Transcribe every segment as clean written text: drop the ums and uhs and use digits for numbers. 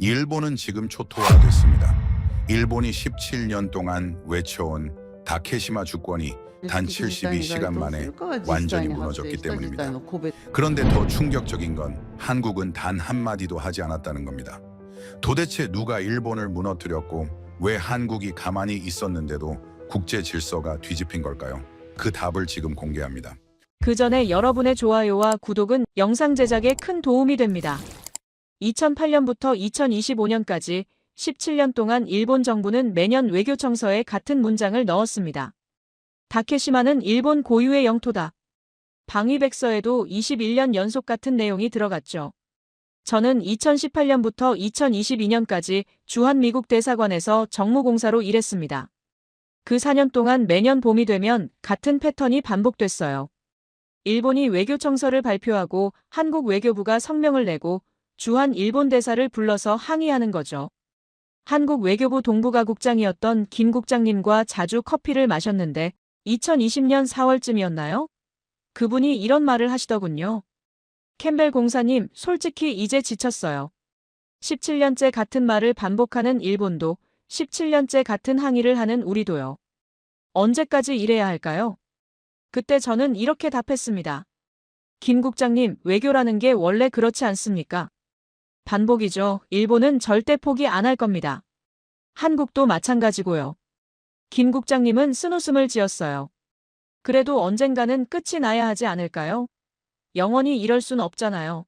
일본은 지금 초토화됐습니다. 일본이 17년 동안 외쳐온 다케시마 주권이 단 72시간 만에 완전히 무너졌기 때문입니다. 그런데 더 충격적인 건 한국은 단 한마디도 하지 않았다는 겁니다. 도대체 누가 일본을 무너뜨렸고 왜 한국이 가만히 있었는데도 국제 질서가 뒤집힌 걸까요? 그 답을 지금 공개합니다. 그 전에 여러분의 좋아요와 구독은 영상 제작에 큰 도움이 됩니다. 2008년부터 2025년까지 17년 동안 일본 정부는 매년 외교청서에 같은 문장을 넣었습니다. 다케시마는 일본 고유의 영토다. 방위백서에도 21년 연속 같은 내용이 들어갔죠. 저는 2018년부터 2022년까지 주한미국 대사관에서 정무공사로 일했습니다. 그 4년 동안 매년 봄이 되면 같은 패턴이 반복됐어요. 일본이 외교청서를 발표하고 한국 외교부가 성명을 내고 주한 일본 대사를 불러서 항의하는 거죠. 한국 외교부 동북아국장이었던 김 국장님과 자주 커피를 마셨는데 2020년 4월쯤이었나요? 그분이 이런 말을 하시더군요. 캠벨 공사님, 솔직히 이제 지쳤어요. 17년째 같은 말을 반복하는 일본도 17년째 같은 항의를 하는 우리도요. 언제까지 이래야 할까요? 그때 저는 이렇게 답했습니다. 김 국장님, 외교라는 게 원래 그렇지 않습니까? 반복이죠. 일본은 절대 포기 안 할 겁니다. 한국도 마찬가지고요. 김 국장님은 쓴웃음을 지었어요. 그래도 언젠가는 끝이 나야 하지 않을까요? 영원히 이럴 순 없잖아요.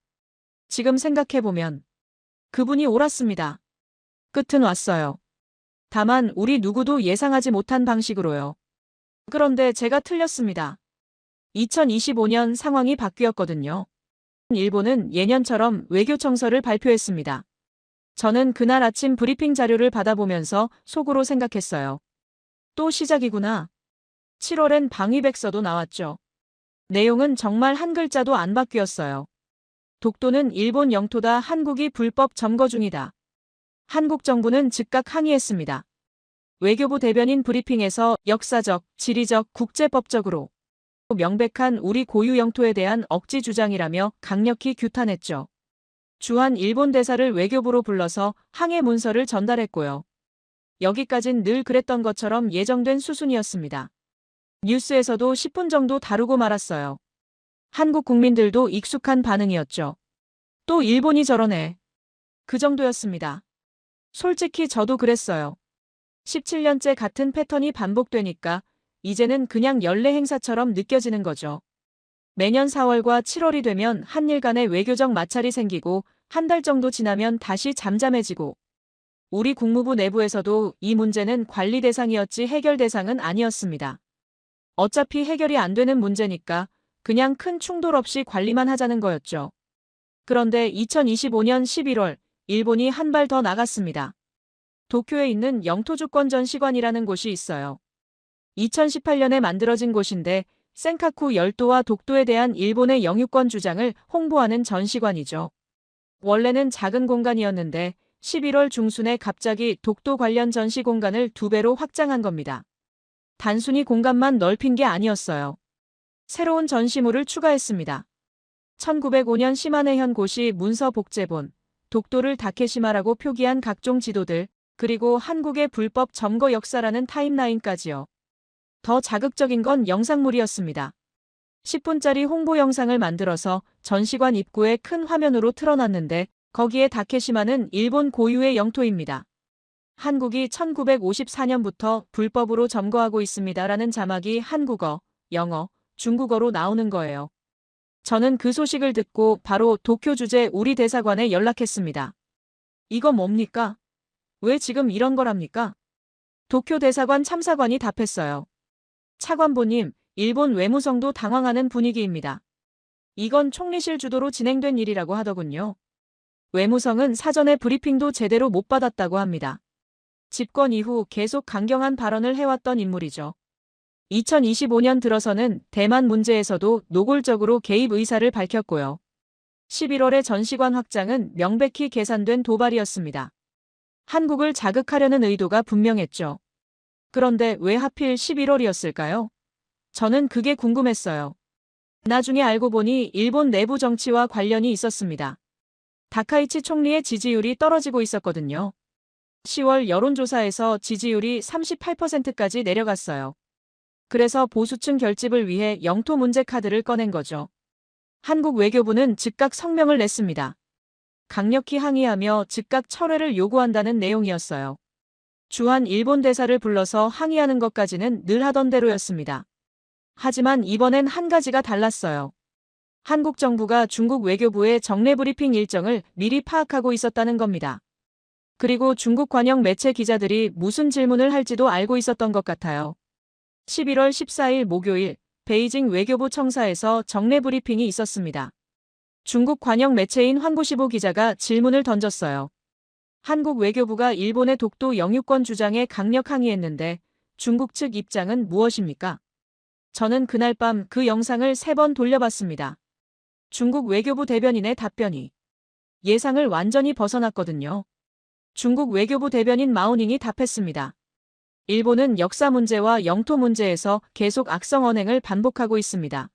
지금 생각해보면 그분이 옳았습니다. 끝은 왔어요. 다만 우리 누구도 예상하지 못한 방식으로요. 그런데 제가 틀렸습니다. 2025년 상황이 바뀌었거든요. 일본은 예년처럼 외교청서를 발표했습니다. 저는 그날 아침 브리핑 자료를 받아보면서 속으로 생각했어요. 또 시작이구나. 7월엔 방위백서도 나왔죠. 내용은 정말 한 글자도 안 바뀌었어요. 독도는 일본 영토다. 한국이 불법 점거 중이다. 한국 정부는 즉각 항의했습니다. 외교부 대변인 브리핑에서 역사적, 지리적, 국제법적으로 명백한 우리 고유 영토에 대한 억지 주장이라며 강력히 규탄했죠. 주한 일본 대사를 외교부로 불러서 항해 문서를 전달했고요. 여기까진 늘 그랬던 것처럼 예정된 수순이었습니다. 뉴스에서도 10분 정도 다루고 말았어요. 한국 국민들도 익숙한 반응이었죠. 또 일본이 저러네. 그 정도였습니다. 솔직히 저도 그랬어요. 17년째 같은 패턴이 반복되니까 이제는 그냥 연례 행사처럼 느껴지는 거죠. 매년 4월과 7월이 되면 한일 간의 외교적 마찰이 생기고 한 달 정도 지나면 다시 잠잠해지고 우리 국무부 내부에서도 이 문제는 관리 대상이었지 해결 대상은 아니었습니다. 어차피 해결이 안 되는 문제니까 그냥 큰 충돌 없이 관리만 하자는 거였죠. 그런데 2025년 11월 일본이 한 발 더 나갔습니다. 도쿄에 있는 영토주권 전시관이라는 곳이 있어요. 2018년에 만들어진 곳인데 센카쿠 열도와 독도에 대한 일본의 영유권 주장을 홍보하는 전시관이죠. 원래는 작은 공간이었는데 11월 중순에 갑자기 독도 관련 전시 공간을 2배로 확장한 겁니다. 단순히 공간만 넓힌 게 아니었어요. 새로운 전시물을 추가했습니다. 1905년 시마네현 고시 문서 복제본, 독도를 다케시마라고 표기한 각종 지도들, 그리고 한국의 불법 점거 역사라는 타임라인까지요. 더 자극적인 건 영상물이었습니다. 10분짜리 홍보 영상을 만들어서 전시관 입구에 큰 화면으로 틀어놨는데 거기에 다케시마는 일본 고유의 영토입니다. 한국이 1954년부터 불법으로 점거하고 있습니다라는 자막이 한국어, 영어, 중국어로 나오는 거예요. 저는 그 소식을 듣고 바로 도쿄 주재 우리 대사관에 연락했습니다. 이거 뭡니까? 왜 지금 이런 거랍니까? 도쿄 대사관 참사관이 답했어요. 차관보님, 일본 외무성도 당황하는 분위기입니다. 이건 총리실 주도로 진행된 일이라고 하더군요. 외무성은 사전에 브리핑도 제대로 못 받았다고 합니다. 집권 이후 계속 강경한 발언을 해왔던 인물이죠. 2025년 들어서는 대만 문제에서도 노골적으로 개입 의사를 밝혔고요. 11월의 전시관 확장은 명백히 계산된 도발이었습니다. 한국을 자극하려는 의도가 분명했죠. 그런데 왜 하필 11월이었을까요? 저는 그게 궁금했어요. 나중에 알고 보니 일본 내부 정치와 관련이 있었습니다. 다카이치 총리의 지지율이 떨어지고 있었거든요. 10월 여론조사에서 지지율이 38%까지 내려갔어요. 그래서 보수층 결집을 위해 영토 문제 카드를 꺼낸 거죠. 한국 외교부는 즉각 성명을 냈습니다. 강력히 항의하며 즉각 철회를 요구한다는 내용이었어요. 주한 일본 대사를 불러서 항의하는 것까지는 늘 하던 대로였습니다. 하지만 이번엔 한 가지가 달랐어요. 한국 정부가 중국 외교부의 정례 브리핑 일정을 미리 파악하고 있었다는 겁니다. 그리고 중국 관영 매체 기자들이 무슨 질문을 할지도 알고 있었던 것 같아요. 11월 14일 목요일 베이징 외교부 청사에서 정례 브리핑이 있었습니다. 중국 관영 매체인 환구시보 기자가 질문을 던졌어요. 한국 외교부가 일본의 독도 영유권 주장에 강력 항의했는데 중국 측 입장은 무엇입니까? 저는 그날 밤 그 영상을 3번 돌려봤습니다. 중국 외교부 대변인의 답변이 예상을 완전히 벗어났거든요. 중국 외교부 대변인 마오닝이 답했습니다. 일본은 역사 문제와 영토 문제에서 계속 악성 언행을 반복하고 있습니다.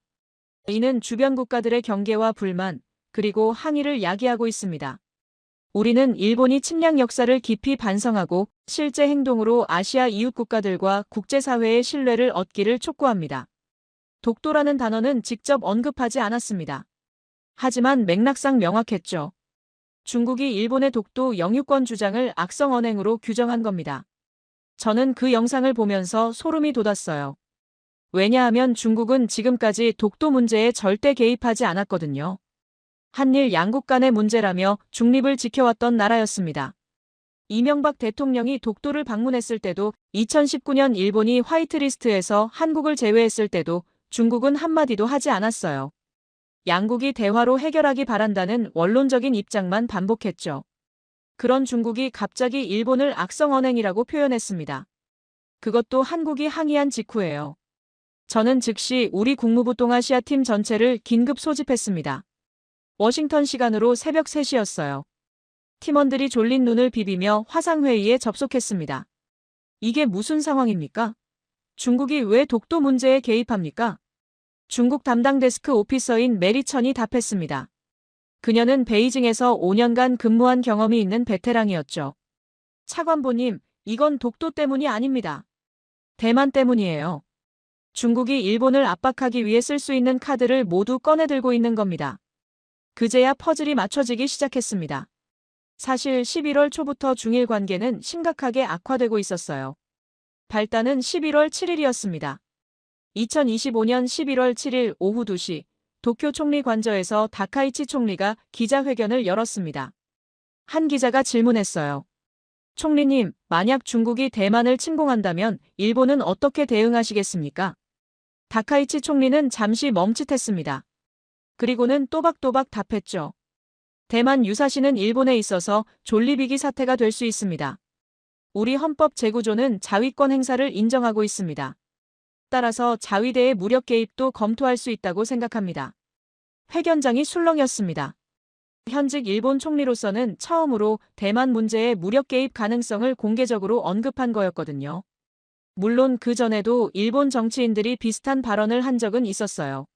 이는 주변 국가들의 경계와 불만, 그리고 항의를 야기하고 있습니다. 우리는 일본이 침략 역사를 깊이 반성하고 실제 행동으로 아시아 이웃 국가들과 국제사회의 신뢰를 얻기를 촉구합니다. 독도라는 단어는 직접 언급하지 않았습니다. 하지만 맥락상 명확했죠. 중국이 일본의 독도 영유권 주장을 악성 언행으로 규정한 겁니다. 저는 그 영상을 보면서 소름이 돋았어요. 왜냐하면 중국은 지금까지 독도 문제에 절대 개입하지 않았거든요. 한일 양국 간의 문제라며 중립을 지켜왔던 나라였습니다. 이명박 대통령이 독도를 방문했을 때도 2019년 일본이 화이트리스트에서 한국을 제외했을 때도 중국은 한마디도 하지 않았어요. 양국이 대화로 해결하기 바란다는 원론적인 입장만 반복했죠. 그런 중국이 갑자기 일본을 악성 언행이라고 표현했습니다. 그것도 한국이 항의한 직후예요. 저는 즉시 우리 국무부 동아시아팀 전체를 긴급 소집했습니다. 워싱턴 시간으로 새벽 3시였어요. 팀원들이 졸린 눈을 비비며 화상회의에 접속했습니다. 이게 무슨 상황입니까? 중국이 왜 독도 문제에 개입합니까? 중국 담당 데스크 오피서인 메리천이 답했습니다. 그녀는 베이징에서 5년간 근무한 경험이 있는 베테랑이었죠. 차관보님, 이건 독도 때문이 아닙니다. 대만 때문이에요. 중국이 일본을 압박하기 위해 쓸 수 있는 카드를 모두 꺼내들고 있는 겁니다. 그제야 퍼즐이 맞춰지기 시작했습니다. 사실 11월 초부터 중일 관계는 심각하게 악화되고 있었어요. 발단은 11월 7일이었습니다. 2025년 11월 7일 오후 2시 도쿄 총리 관저에서 다카이치 총리가 기자회견을 열었습니다. 한 기자가 질문했어요. 총리님, 만약 중국이 대만을 침공한다면 일본은 어떻게 대응하시겠습니까? 다카이치 총리는 잠시 멈칫했습니다. 그리고는 또박또박 답했죠. 대만 유사시는 일본에 있어서 존리비기 사태가 될 수 있습니다. 우리 헌법 제9조는 자위권 행사를 인정하고 있습니다. 따라서 자위대의 무력 개입도 검토할 수 있다고 생각합니다. 회견장이 술렁였습니다. 현직 일본 총리로서는 처음으로 대만 문제의 무력 개입 가능성을 공개적으로 언급한 거였거든요. 물론 그 전에도 일본 정치인들이 비슷한 발언을 한 적은 있었어요.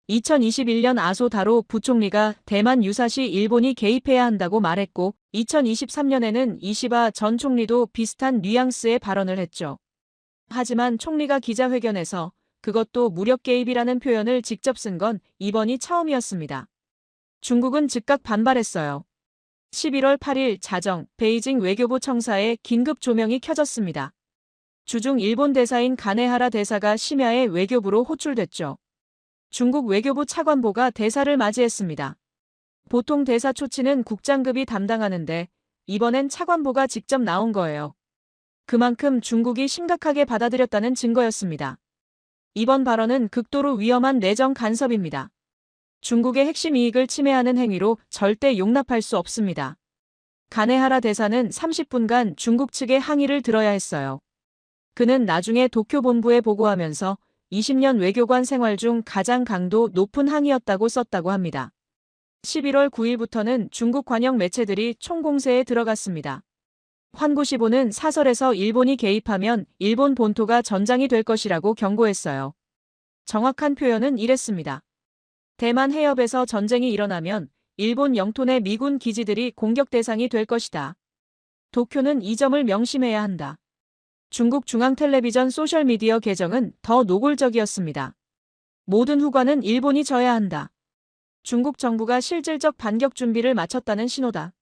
2021년 아소 다로 부총리가 대만 유사시 일본이 개입해야 한다고 말했고 2023년에는 이시바 전 총리도 비슷한 뉘앙스의 발언을 했죠. 하지만 총리가 기자회견에서 그것도 무력 개입이라는 표현을 직접 쓴 건 이번이 처음이었습니다. 중국은 즉각 반발했어요. 11월 8일 자정 베이징 외교부 청사에 긴급 조명이 켜졌습니다. 주중 일본 대사인 가네하라 대사가 심야에 외교부로 호출됐죠. 중국 외교부 차관보가 대사를 맞이했습니다. 보통 대사 초치는 국장급이 담당하는데 이번엔 차관보가 직접 나온 거예요. 그만큼 중국이 심각하게 받아들였다는 증거였습니다. 이번 발언은 극도로 위험한 내정 간섭입니다. 중국의 핵심 이익을 침해하는 행위로 절대 용납할 수 없습니다. 가네하라 대사는 30분간 중국 측의 항의를 들어야 했어요. 그는 나중에 도쿄 본부에 보고하면서 20년 외교관 생활 중 가장 강도 높은 항의였다고 썼다고 합니다. 11월 9일부터는 중국 관영 매체들이 총공세에 들어갔습니다. 환구시보는 사설에서 일본이 개입하면 일본 본토가 전장이 될 것이라고 경고했어요. 정확한 표현은 이랬습니다. 대만 해협에서 전쟁이 일어나면 일본 영토 내 미군 기지들이 공격 대상이 될 것이다. 도쿄는 이 점을 명심해야 한다. 중국 중앙텔레비전 소셜미디어 계정은 더 노골적이었습니다. 모든 후과는 일본이 져야 한다. 중국 정부가 실질적 반격 준비를 마쳤다는 신호다.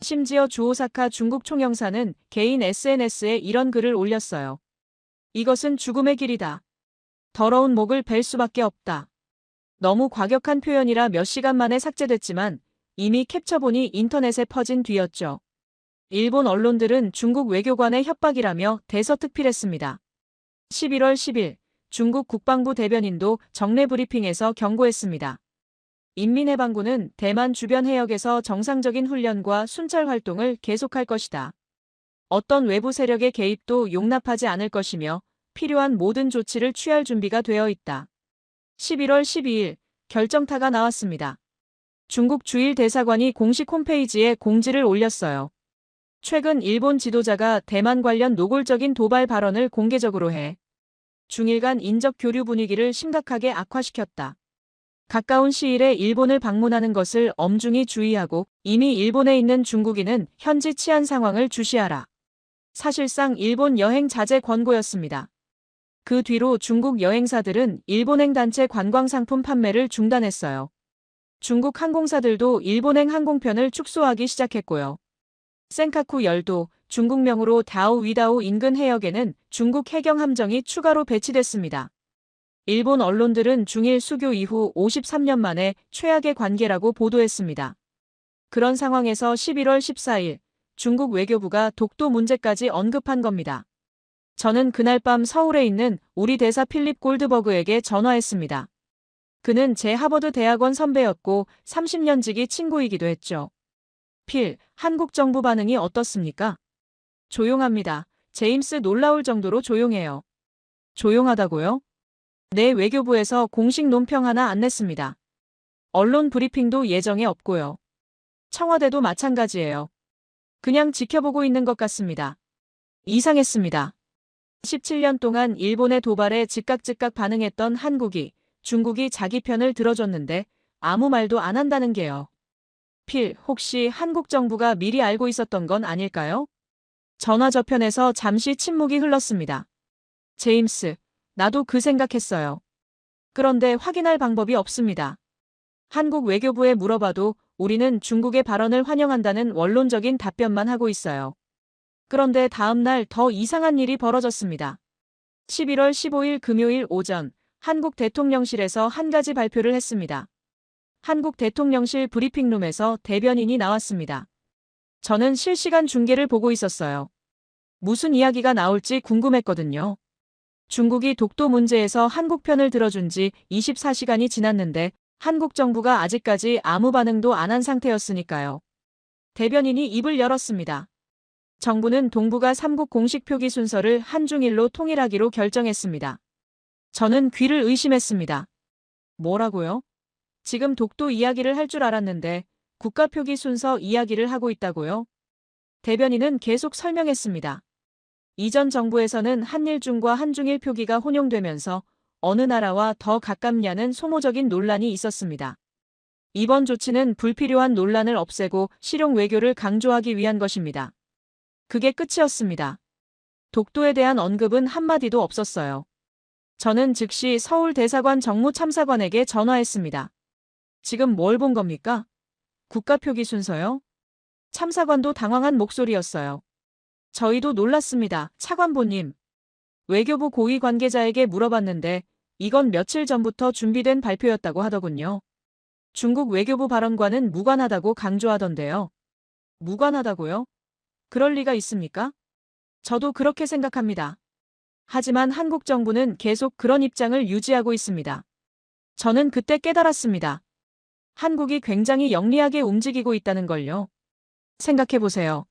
심지어 주오사카 중국 총영사는 개인 SNS에 이런 글을 올렸어요. 이것은 죽음의 길이다. 더러운 목을 벨 수밖에 없다. 너무 과격한 표현이라 몇 시간 만에 삭제됐지만 이미 캡처본이 인터넷에 퍼진 뒤였죠. 일본 언론들은 중국 외교관의 협박이라며 대서특필했습니다. 11월 10일 중국 국방부 대변인도 정례 브리핑에서 경고했습니다. 인민해방군은 대만 주변 해역에서 정상적인 훈련과 순찰 활동을 계속할 것이다. 어떤 외부 세력의 개입도 용납하지 않을 것이며 필요한 모든 조치를 취할 준비가 되어 있다. 11월 12일 결정타가 나왔습니다. 중국 주일 대사관이 공식 홈페이지에 공지를 올렸어요. 최근 일본 지도자가 대만 관련 노골적인 도발 발언을 공개적으로 해 중일 간 인적 교류 분위기를 심각하게 악화시켰다. 가까운 시일에 일본을 방문하는 것을 엄중히 주의하고 이미 일본에 있는 중국인은 현지 치안 상황을 주시하라. 사실상 일본 여행 자제 권고였습니다. 그 뒤로 중국 여행사들은 일본행 단체 관광 상품 판매를 중단했어요. 중국 항공사들도 일본행 항공편을 축소하기 시작했고요. 센카쿠 열도, 중국명으로 다오 위다오 인근 해역에는 중국 해경 함정이 추가로 배치됐습니다. 일본 언론들은 중일 수교 이후 53년 만에 최악의 관계라고 보도했습니다. 그런 상황에서 11월 14일 중국 외교부가 독도 문제까지 언급한 겁니다. 저는 그날 밤 서울에 있는 우리 대사 필립 골드버그에게 전화했습니다. 그는 제 하버드 대학원 선배였고 30년 지기 친구이기도 했죠. 필, 한국 정부 반응이 어떻습니까? 조용합니다. 제임스 놀라울 정도로 조용해요. 조용하다고요? 네, 외교부에서 공식 논평 하나 안 냈습니다. 언론 브리핑도 예정에 없고요. 청와대도 마찬가지예요. 그냥 지켜보고 있는 것 같습니다. 이상했습니다. 17년 동안 일본의 도발에 즉각 반응했던 한국이 중국이 자기 편을 들어줬는데 아무 말도 안 한다는 게요. 필, 혹시 한국 정부가 미리 알고 있었던 건 아닐까요? 전화 저편에서 잠시 침묵이 흘렀습니다. 제임스, 나도 그 생각했어요. 그런데 확인할 방법이 없습니다. 한국 외교부에 물어봐도 우리는 중국의 발언을 환영한다는 원론적인 답변만 하고 있어요. 그런데 다음 날 더 이상한 일이 벌어졌습니다. 11월 15일 금요일 오전 한국 대통령실에서 한 가지 발표를 했습니다. 한국 대통령실 브리핑룸에서 대변인이 나왔습니다. 저는 실시간 중계를 보고 있었어요. 무슨 이야기가 나올지 궁금했거든요. 중국이 독도 문제에서 한국 편을 들어준 지 24시간이 지났는데 한국 정부가 아직까지 아무 반응도 안 한 상태였으니까요. 대변인이 입을 열었습니다. 정부는 동북아 3국 공식 표기 순서를 한중일로 통일하기로 결정했습니다. 저는 귀를 의심했습니다. 뭐라고요? 지금 독도 이야기를 할 줄 알았는데 국가 표기 순서 이야기를 하고 있다고요? 대변인은 계속 설명했습니다. 이전 정부에서는 한일중과 한중일 표기가 혼용되면서 어느 나라와 더 가깝냐는 소모적인 논란이 있었습니다. 이번 조치는 불필요한 논란을 없애고 실용 외교를 강조하기 위한 것입니다. 그게 끝이었습니다. 독도에 대한 언급은 한마디도 없었어요. 저는 즉시 서울 대사관 정무참사관에게 전화했습니다. 지금 뭘 본 겁니까? 국가 표기 순서요? 참사관도 당황한 목소리였어요. 저희도 놀랐습니다. 차관보님. 외교부 고위 관계자에게 물어봤는데 이건 며칠 전부터 준비된 발표였다고 하더군요. 중국 외교부 발언과는 무관하다고 강조하던데요. 무관하다고요? 그럴 리가 있습니까? 저도 그렇게 생각합니다. 하지만 한국 정부는 계속 그런 입장을 유지하고 있습니다. 저는 그때 깨달았습니다. 한국이 굉장히 영리하게 움직이고 있다는 걸요. 생각해보세요.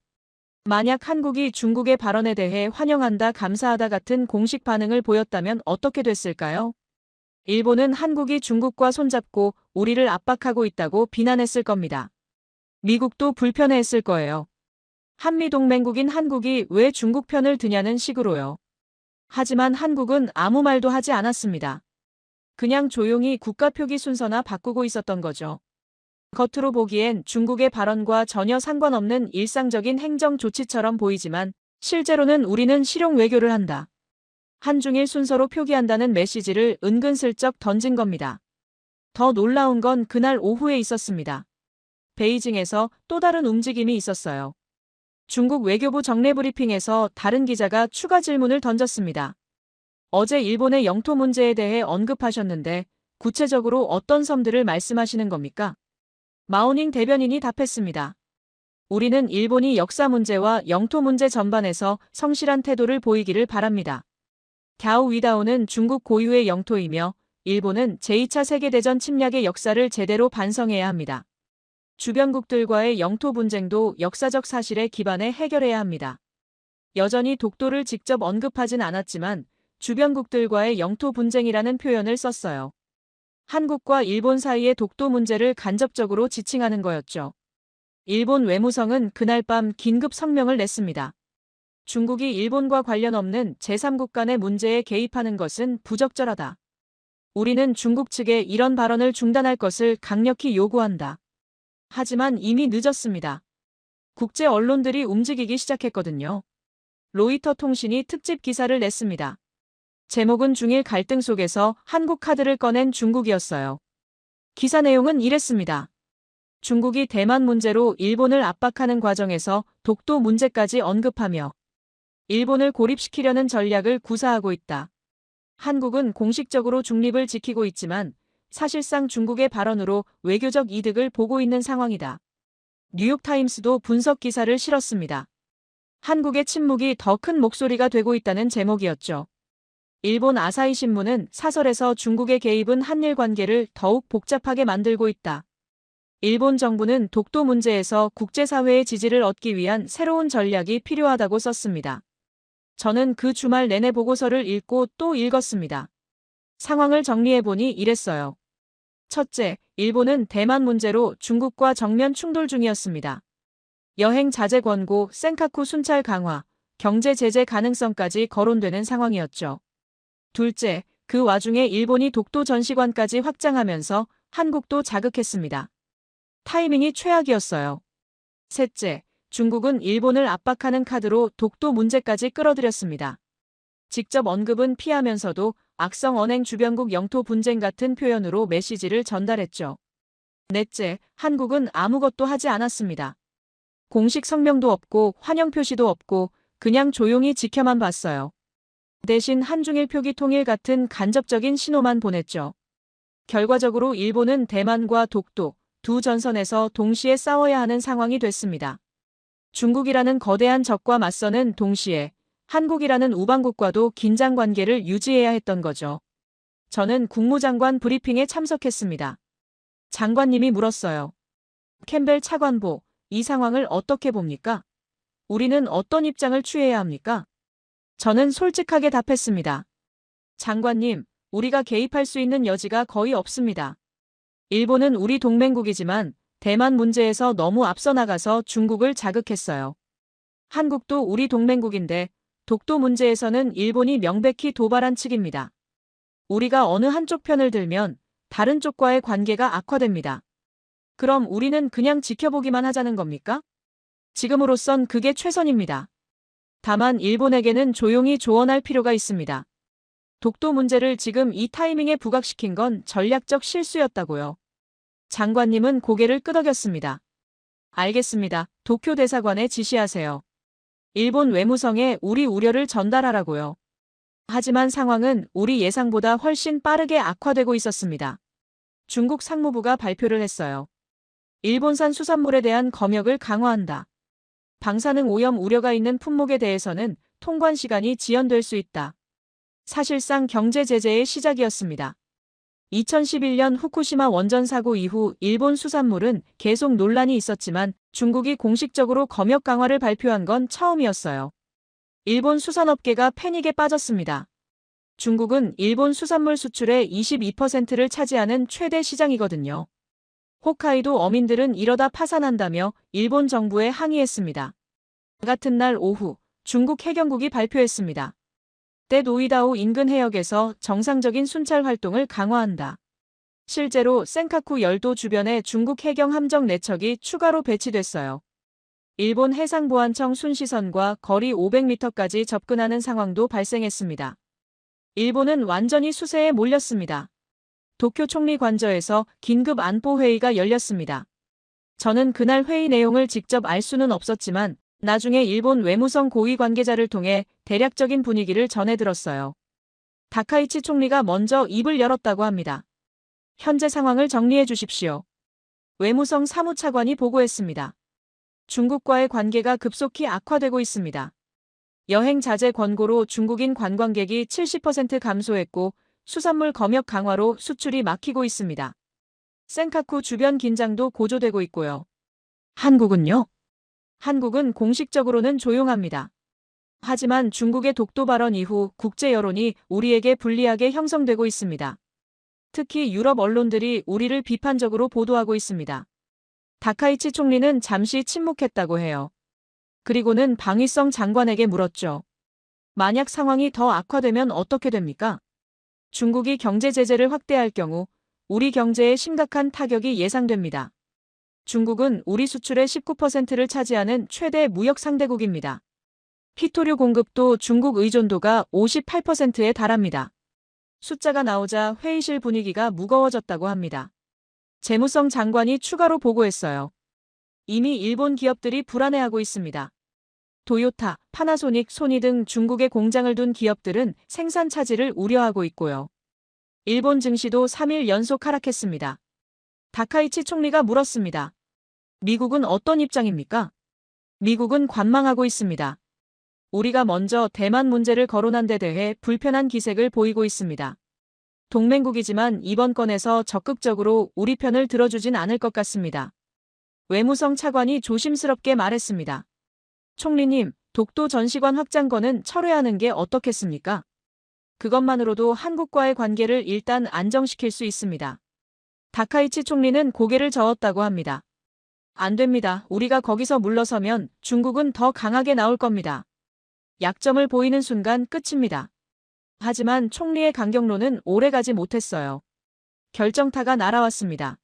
만약 한국이 중국의 발언에 대해 환영한다, 감사하다 같은 공식 반응을 보였다면 어떻게 됐을까요? 일본은 한국이 중국과 손잡고 우리를 압박하고 있다고 비난했을 겁니다. 미국도 불편해했을 거예요. 한미동맹국인 한국이 왜 중국 편을 드냐는 식으로요. 하지만 한국은 아무 말도 하지 않았습니다. 그냥 조용히 국가 표기 순서나 바꾸고 있었던 거죠. 겉으로 보기엔 중국의 발언과 전혀 상관없는 일상적인 행정 조치처럼 보이지만 실제로는 우리는 실용 외교를 한다. 한중일 순서로 표기한다는 메시지를 은근슬쩍 던진 겁니다. 더 놀라운 건 그날 오후에 있었습니다. 베이징에서 또 다른 움직임이 있었어요. 중국 외교부 정례 브리핑에서 다른 기자가 추가 질문을 던졌습니다. 어제 일본의 영토 문제에 대해 언급하셨는데 구체적으로 어떤 섬들을 말씀하시는 겁니까? 마오닝 대변인이 답했습니다. 우리는 일본이 역사 문제와 영토 문제 전반에서 성실한 태도를 보이기를 바랍니다. 갸오 위다오는 중국 고유의 영토이며 일본은 제2차 세계대전 침략의 역사를 제대로 반성해야 합니다. 주변국들과의 영토 분쟁도 역사적 사실에 기반해 해결해야 합니다. 여전히 독도를 직접 언급하진 않았지만 주변국들과의 영토 분쟁이라는 표현을 썼어요. 한국과 일본 사이의 독도 문제를 간접적으로 지칭하는 거였죠. 일본 외무성은 그날 밤 긴급 성명을 냈습니다. 중국이 일본과 관련 없는 제3국 간의 문제에 개입하는 것은 부적절하다. 우리는 중국 측에 이런 발언을 중단할 것을 강력히 요구한다. 하지만 이미 늦었습니다. 국제 언론들이 움직이기 시작했거든요. 로이터 통신이 특집 기사를 냈습니다. 제목은 중일 갈등 속에서 한국 카드를 꺼낸 중국이었어요. 기사 내용은 이랬습니다. 중국이 대만 문제로 일본을 압박하는 과정에서 독도 문제까지 언급하며 일본을 고립시키려는 전략을 구사하고 있다. 한국은 공식적으로 중립을 지키고 있지만 사실상 중국의 발언으로 외교적 이득을 보고 있는 상황이다. 뉴욕타임스도 분석 기사를 실었습니다. 한국의 침묵이 더 큰 목소리가 되고 있다는 제목이었죠. 일본 아사히 신문은 사설에서 중국의 개입은 한일 관계를 더욱 복잡하게 만들고 있다. 일본 정부는 독도 문제에서 국제사회의 지지를 얻기 위한 새로운 전략이 필요하다고 썼습니다. 저는 그 주말 내내 보고서를 읽고 또 읽었습니다. 상황을 정리해보니 이랬어요. 첫째, 일본은 대만 문제로 중국과 정면 충돌 중이었습니다. 여행 자제 권고, 센카쿠 순찰 강화, 경제 제재 가능성까지 거론되는 상황이었죠. 둘째, 그 와중에 일본이 독도 전시관까지 확장하면서 한국도 자극했습니다. 타이밍이 최악이었어요. 셋째, 중국은 일본을 압박하는 카드로 독도 문제까지 끌어들였습니다. 직접 언급은 피하면서도 악성 언행 주변국 영토 분쟁 같은 표현으로 메시지를 전달했죠. 넷째, 한국은 아무것도 하지 않았습니다. 공식 성명도 없고 환영 표시도 없고 그냥 조용히 지켜만 봤어요. 대신 한중일 표기 통일 같은 간접적인 신호만 보냈죠. 결과적으로 일본은 대만과 독도 두 전선에서 동시에 싸워야 하는 상황이 됐습니다. 중국이라는 거대한 적과 맞서는 동시에 한국이라는 우방국과도 긴장 관계를 유지해야 했던 거죠. 저는 국무장관 브리핑에 참석했습니다. 장관님이 물었어요. 캠벨 차관보, 이 상황을 어떻게 봅니까? 우리는 어떤 입장을 취해야 합니까? 저는 솔직하게 답했습니다. 장관님, 우리가 개입할 수 있는 여지가 거의 없습니다. 일본은 우리 동맹국이지만 대만 문제에서 너무 앞서 나가서 중국을 자극했어요. 한국도 우리 동맹국인데 독도 문제에서는 일본이 명백히 도발한 측입니다. 우리가 어느 한쪽 편을 들면 다른 쪽과의 관계가 악화됩니다. 그럼 우리는 그냥 지켜보기만 하자는 겁니까? 지금으로선 그게 최선입니다. 다만 일본에게는 조용히 조언할 필요가 있습니다. 독도 문제를 지금 이 타이밍에 부각시킨 건 전략적 실수였다고요. 장관님은 고개를 끄덕였습니다. 알겠습니다. 도쿄 대사관에 지시하세요. 일본 외무성에 우리 우려를 전달하라고요. 하지만 상황은 우리 예상보다 훨씬 빠르게 악화되고 있었습니다. 중국 상무부가 발표를 했어요. 일본산 수산물에 대한 검역을 강화한다. 방사능 오염 우려가 있는 품목에 대해서는 통관 시간이 지연될 수 있다. 사실상 경제 제재의 시작이었습니다. 2011년 후쿠시마 원전 사고 이후 일본 수산물은 계속 논란이 있었지만 중국이 공식적으로 검역 강화를 발표한 건 처음이었어요. 일본 수산업계가 패닉에 빠졌습니다. 중국은 일본 수산물 수출의 22%를 차지하는 최대 시장이거든요. 홋카이도 어민들은 이러다 파산한다며 일본 정부에 항의했습니다. 같은 날 오후 중국 해경국이 발표했습니다. 때 노이다오 인근 해역에서 정상적인 순찰 활동을 강화한다. 실제로 센카쿠 열도 주변에 중국 해경 함정 4척이 추가로 배치됐어요. 일본 해상보안청 순시선과 거리 500m까지 접근하는 상황도 발생했습니다. 일본은 완전히 수세에 몰렸습니다. 도쿄 총리 관저에서 긴급 안보 회의가 열렸습니다. 저는 그날 회의 내용을 직접 알 수는 없었지만 나중에 일본 외무성 고위 관계자를 통해 대략적인 분위기를 전해 들었어요. 다카이치 총리가 먼저 입을 열었다고 합니다. 현재 상황을 정리해 주십시오. 외무성 사무차관이 보고했습니다. 중국과의 관계가 급속히 악화되고 있습니다. 여행 자제 권고로 중국인 관광객이 70% 감소했고 수산물 검역 강화로 수출이 막히고 있습니다. 센카쿠 주변 긴장도 고조되고 있고요. 한국은요? 한국은 공식적으로는 조용합니다. 하지만 중국의 독도 발언 이후 국제 여론이 우리에게 불리하게 형성되고 있습니다. 특히 유럽 언론들이 우리를 비판적으로 보도하고 있습니다. 다카이치 총리는 잠시 침묵했다고 해요. 그리고는 방위성 장관에게 물었죠. 만약 상황이 더 악화되면 어떻게 됩니까? 중국이 경제 제재를 확대할 경우 우리 경제에 심각한 타격이 예상됩니다. 중국은 우리 수출의 19%를 차지하는 최대 무역 상대국입니다. 피토류 공급도 중국 의존도가 58%에 달합니다. 숫자가 나오자 회의실 분위기가 무거워졌다고 합니다. 재무성 장관이 추가로 보고했어요. 이미 일본 기업들이 불안해하고 있습니다. 도요타, 파나소닉, 소니 등 중국에 공장을 둔 기업들은 생산 차질을 우려하고 있고요. 일본 증시도 3일 연속 하락했습니다. 다카이치 총리가 물었습니다. 미국은 어떤 입장입니까? 미국은 관망하고 있습니다. 우리가 먼저 대만 문제를 거론한 데 대해 불편한 기색을 보이고 있습니다. 동맹국이지만 이번 건에서 적극적으로 우리 편을 들어주진 않을 것 같습니다. 외무성 차관이 조심스럽게 말했습니다. 총리님, 독도 전시관 확장건은 철회하는 게 어떻겠습니까? 그것만으로도 한국과의 관계를 일단 안정시킬 수 있습니다. 다카이치 총리는 고개를 저었다고 합니다. 안 됩니다. 우리가 거기서 물러서면 중국은 더 강하게 나올 겁니다. 약점을 보이는 순간 끝입니다. 하지만 총리의 강경론은 오래가지 못했어요. 결정타가 날아왔습니다.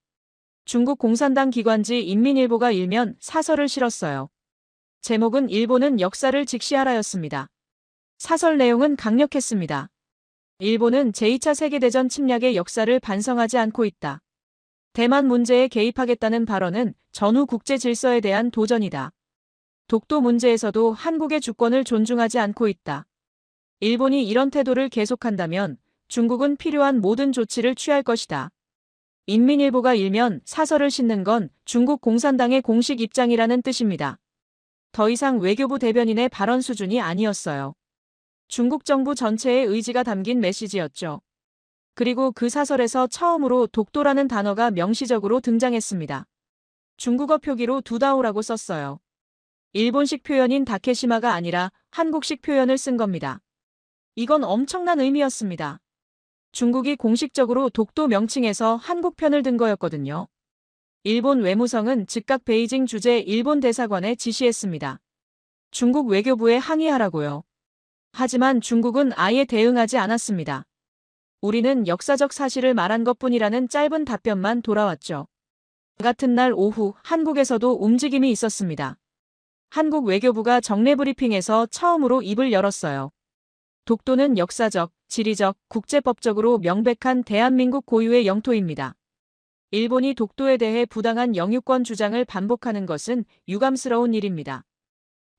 중국 공산당 기관지 인민일보가 일면 사설을 실었어요. 제목은 일본은 역사를 직시하라였습니다. 사설 내용은 강력했습니다. 일본은 제2차 세계대전 침략의 역사를 반성하지 않고 있다. 대만 문제에 개입하겠다는 발언은 전후 국제 질서에 대한 도전이다. 독도 문제에서도 한국의 주권을 존중하지 않고 있다. 일본이 이런 태도를 계속한다면 중국은 필요한 모든 조치를 취할 것이다. 인민일보가 일면 사설을 싣는 건 중국 공산당의 공식 입장이라는 뜻입니다. 더 이상 외교부 대변인의 발언 수준이 아니었어요. 중국 정부 전체의 의지가 담긴 메시지였죠. 그리고 그 사설에서 처음으로 독도라는 단어가 명시적으로 등장했습니다. 중국어 표기로 두다오라고 썼어요. 일본식 표현인 다케시마가 아니라 한국식 표현을 쓴 겁니다. 이건 엄청난 의미였습니다. 중국이 공식적으로 독도 명칭에서 한국 편을 든 거였거든요. 일본 외무성은 즉각 베이징 주재 일본 대사관에 지시했습니다. 중국 외교부에 항의하라고요. 하지만 중국은 아예 대응하지 않았습니다. 우리는 역사적 사실을 말한 것뿐이라는 짧은 답변만 돌아왔죠. 같은 날 오후 한국에서도 움직임이 있었습니다. 한국 외교부가 정례 브리핑에서 처음으로 입을 열었어요. 독도는 역사적, 지리적, 국제법적으로 명백한 대한민국 고유의 영토입니다. 일본이 독도에 대해 부당한 영유권 주장을 반복하는 것은 유감스러운 일입니다.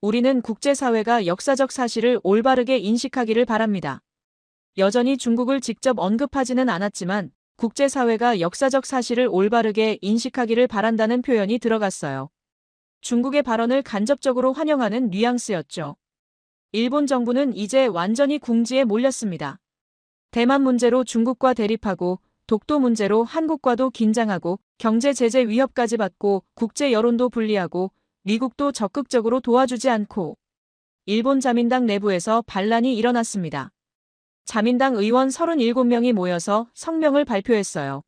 우리는 국제사회가 역사적 사실을 올바르게 인식하기를 바랍니다. 여전히 중국을 직접 언급하지는 않았지만 국제사회가 역사적 사실을 올바르게 인식하기를 바란다는 표현이 들어갔어요. 중국의 발언을 간접적으로 환영하는 뉘앙스였죠. 일본 정부는 이제 완전히 궁지에 몰렸습니다. 대만 문제로 중국과 대립하고 독도 문제로 한국과도 긴장하고 경제 제재 위협까지 받고 국제 여론도 불리하고 미국도 적극적으로 도와주지 않고 일본 자민당 내부에서 반란이 일어났습니다. 자민당 의원 37명이 모여서 성명을 발표했어요.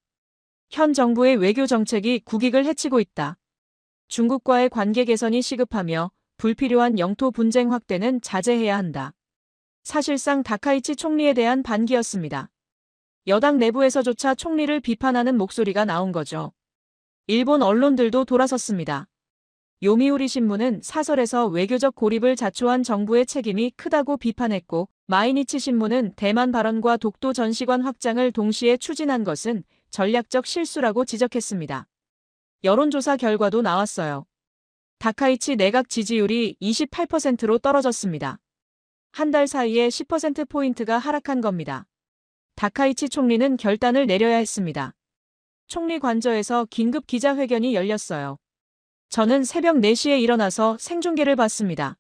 현 정부의 외교 정책이 국익을 해치고 있다. 중국과의 관계 개선이 시급하며 불필요한 영토 분쟁 확대는 자제해야 한다. 사실상 다카이치 총리에 대한 반기였습니다. 여당 내부에서조차 총리를 비판하는 목소리가 나온 거죠. 일본 언론들도 돌아섰습니다. 요미우리 신문은 사설에서 외교적 고립을 자초한 정부의 책임이 크다고 비판했고, 마이니치 신문은 대만 발언과 독도 전시관 확장을 동시에 추진한 것은 전략적 실수라고 지적했습니다. 여론조사 결과도 나왔어요. 다카이치 내각 지지율이 28%로 떨어졌습니다. 한 달 사이에 10%포인트가 하락한 겁니다. 다카이치 총리는 결단을 내려야 했습니다. 총리 관저에서 긴급 기자회견이 열렸어요. 저는 새벽 4시에 일어나서 생중계를 봤습니다.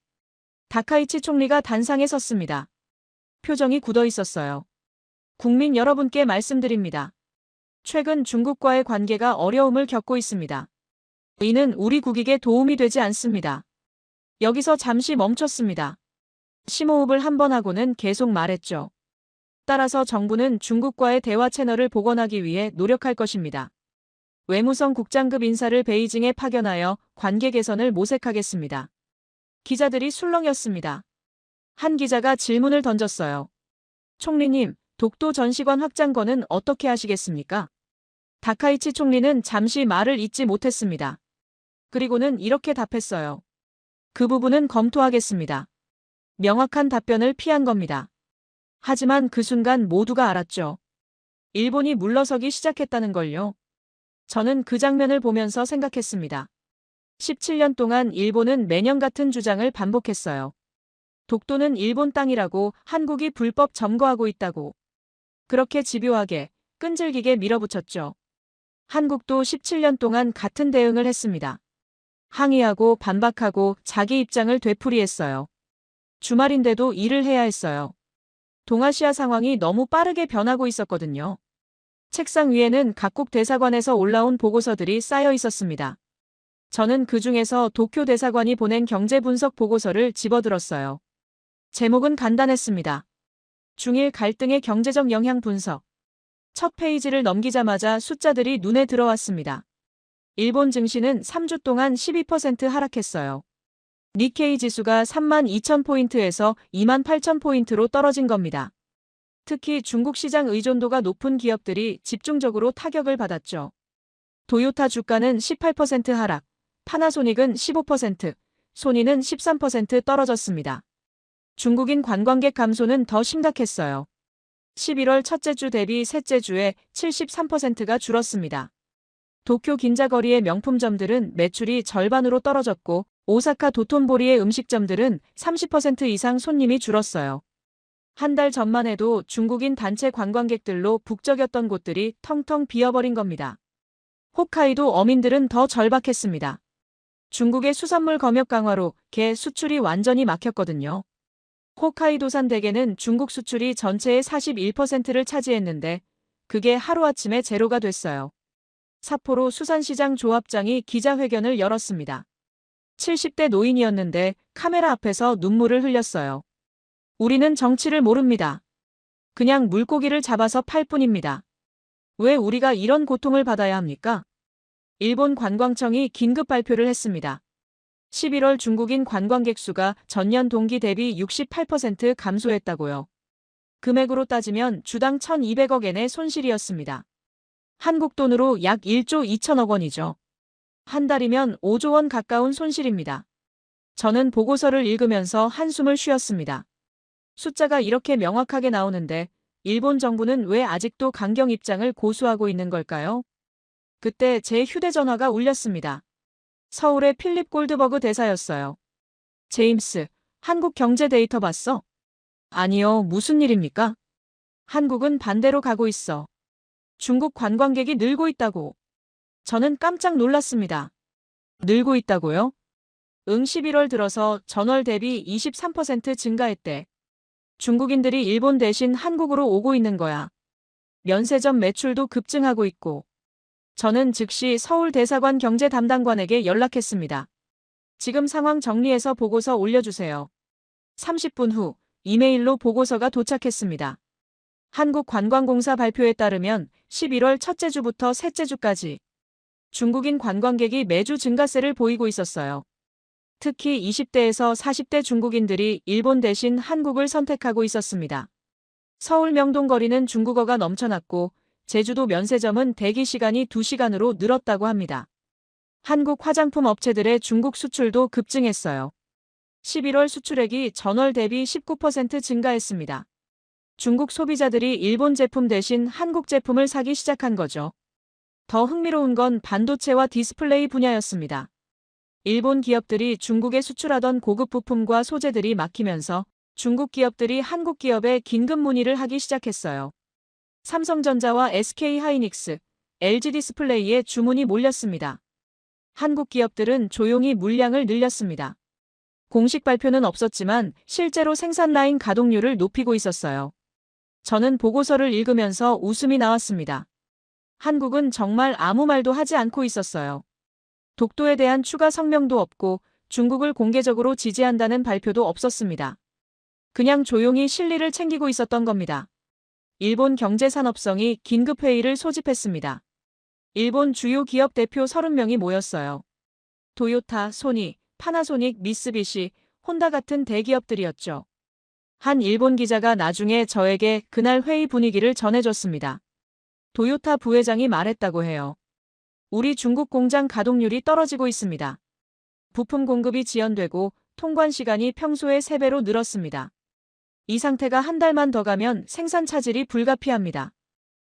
다카이치 총리가 단상에 섰습니다. 표정이 굳어 있었어요. 국민 여러분께 말씀드립니다. 최근 중국과의 관계가 어려움을 겪고 있습니다. 이는 우리 국익에 도움이 되지 않습니다. 여기서 잠시 멈췄습니다. 심호흡을 한번 하고는 계속 말했죠. 따라서 정부는 중국과의 대화 채널을 복원하기 위해 노력할 것입니다. 외무성 국장급 인사를 베이징에 파견하여 관계 개선을 모색하겠습니다. 기자들이 술렁였습니다. 한 기자가 질문을 던졌어요. 총리님, 독도 전시관 확장건은 어떻게 하시겠습니까? 다카이치 총리는 잠시 말을 잇지 못했습니다. 그리고는 이렇게 답했어요. 그 부분은 검토하겠습니다. 명확한 답변을 피한 겁니다. 하지만 그 순간 모두가 알았죠. 일본이 물러서기 시작했다는 걸요. 저는 그 장면을 보면서 생각했습니다. 17년 동안 일본은 매년 같은 주장을 반복했어요. 독도는 일본 땅이라고, 한국이 불법 점거하고 있다고. 그렇게 집요하게, 끈질기게 밀어붙였죠. 한국도 17년 동안 같은 대응을 했습니다. 항의하고 반박하고 자기 입장을 되풀이했어요. 주말인데도 일을 해야 했어요. 동아시아 상황이 너무 빠르게 변하고 있었거든요. 책상 위에는 각국 대사관에서 올라온 보고서들이 쌓여 있었습니다. 저는 그 중에서 도쿄 대사관이 보낸 경제 분석 보고서를 집어들었어요. 제목은 간단했습니다. 중일 갈등의 경제적 영향 분석. 첫 페이지를 넘기자마자 숫자들이 눈에 들어왔습니다. 일본 증시는 3주 동안 12% 하락했어요. 니케이 지수가 32,000포인트에서 28,000포인트로 떨어진 겁니다. 특히 중국 시장 의존도가 높은 기업들이 집중적으로 타격을 받았죠. 도요타 주가는 18% 하락, 파나소닉은 15%, 소니는 13% 떨어졌습니다. 중국인 관광객 감소는 더 심각했어요. 11월 첫째 주 대비 셋째 주에 73%가 줄었습니다. 도쿄 긴자거리의 명품점들은 매출이 절반으로 떨어졌고, 오사카 도톤보리의 음식점들은 30% 이상 손님이 줄었어요. 한 달 전만 해도 중국인 단체 관광객들로 북적였던 곳들이 텅텅 비어버린 겁니다. 홋카이도 어민들은 더 절박했습니다. 중국의 수산물 검역 강화로 게 수출이 완전히 막혔거든요. 홋카이도산 대게는 중국 수출이 전체의 41%를 차지했는데 그게 하루아침에 제로가 됐어요. 삿포로 수산시장 조합장이 기자회견을 열었습니다. 70대 노인이었는데 카메라 앞에서 눈물을 흘렸어요. 우리는 정치를 모릅니다. 그냥 물고기를 잡아서 팔 뿐입니다. 왜 우리가 이런 고통을 받아야 합니까? 일본 관광청이 긴급 발표를 했습니다. 11월 중국인 관광객 수가 전년 동기 대비 68% 감소했다고요. 금액으로 따지면 주당 1,200억엔의 손실이었습니다. 한국 돈으로 약 1조 2천억 원이죠. 한 달이면 5조 원 가까운 손실입니다. 저는 보고서를 읽으면서 한숨을 쉬었습니다. 숫자가 이렇게 명확하게 나오는데 일본 정부는 왜 아직도 강경 입장을 고수하고 있는 걸까요? 그때 제 휴대전화가 울렸습니다. 서울의 필립 골드버그 대사였어요. 제임스, 한국 경제 데이터 봤어? 아니요, 무슨 일입니까? 한국은 반대로 가고 있어. 중국 관광객이 늘고 있다고. 저는 깜짝 놀랐습니다. 늘고 있다고요? 11월 들어서 전월 대비 23% 증가했대. 중국인들이 일본 대신 한국으로 오고 있는 거야. 면세점 매출도 급증하고 있고. 저는 즉시 서울 대사관 경제 담당관에게 연락했습니다. 지금 상황 정리해서 보고서 올려주세요. 30분 후 이메일로 보고서가 도착했습니다. 한국관광공사 발표에 따르면 11월 첫째 주부터 셋째 주까지 중국인 관광객이 매주 증가세를 보이고 있었어요. 특히 20대에서 40대 중국인들이 일본 대신 한국을 선택하고 있었습니다. 서울 명동거리는 중국어가 넘쳐났고 제주도 면세점은 대기 시간이 2시간으로 늘었다고 합니다. 한국 화장품 업체들의 중국 수출도 급증했어요. 11월 수출액이 전월 대비 19% 증가했습니다. 중국 소비자들이 일본 제품 대신 한국 제품을 사기 시작한 거죠. 더 흥미로운 건 반도체와 디스플레이 분야였습니다. 일본 기업들이 중국에 수출하던 고급 부품과 소재들이 막히면서 중국 기업들이 한국 기업에 긴급 문의를 하기 시작했어요. 삼성전자와 SK하이닉스, LG디스플레이에 주문이 몰렸습니다. 한국 기업들은 조용히 물량을 늘렸습니다. 공식 발표는 없었지만 실제로 생산 라인 가동률을 높이고 있었어요. 저는 보고서를 읽으면서 웃음이 나왔습니다. 한국은 정말 아무 말도 하지 않고 있었어요. 독도에 대한 추가 성명도 없고 중국을 공개적으로 지지한다는 발표도 없었습니다. 그냥 조용히 실리를 챙기고 있었던 겁니다. 일본 경제산업성이 긴급회의를 소집했습니다. 일본 주요 기업 대표 30명이 모였어요. 도요타, 소니, 파나소닉, 미쓰비시, 혼다 같은 대기업들이었죠. 한 일본 기자가 나중에 저에게 그날 회의 분위기를 전해줬습니다. 도요타 부회장이 말했다고 해요. 우리 중국 공장 가동률이 떨어지고 있습니다. 부품 공급이 지연되고 통관 시간이 평소의 3배로 늘었습니다. 이 상태가 한 달만 더 가면 생산 차질이 불가피합니다.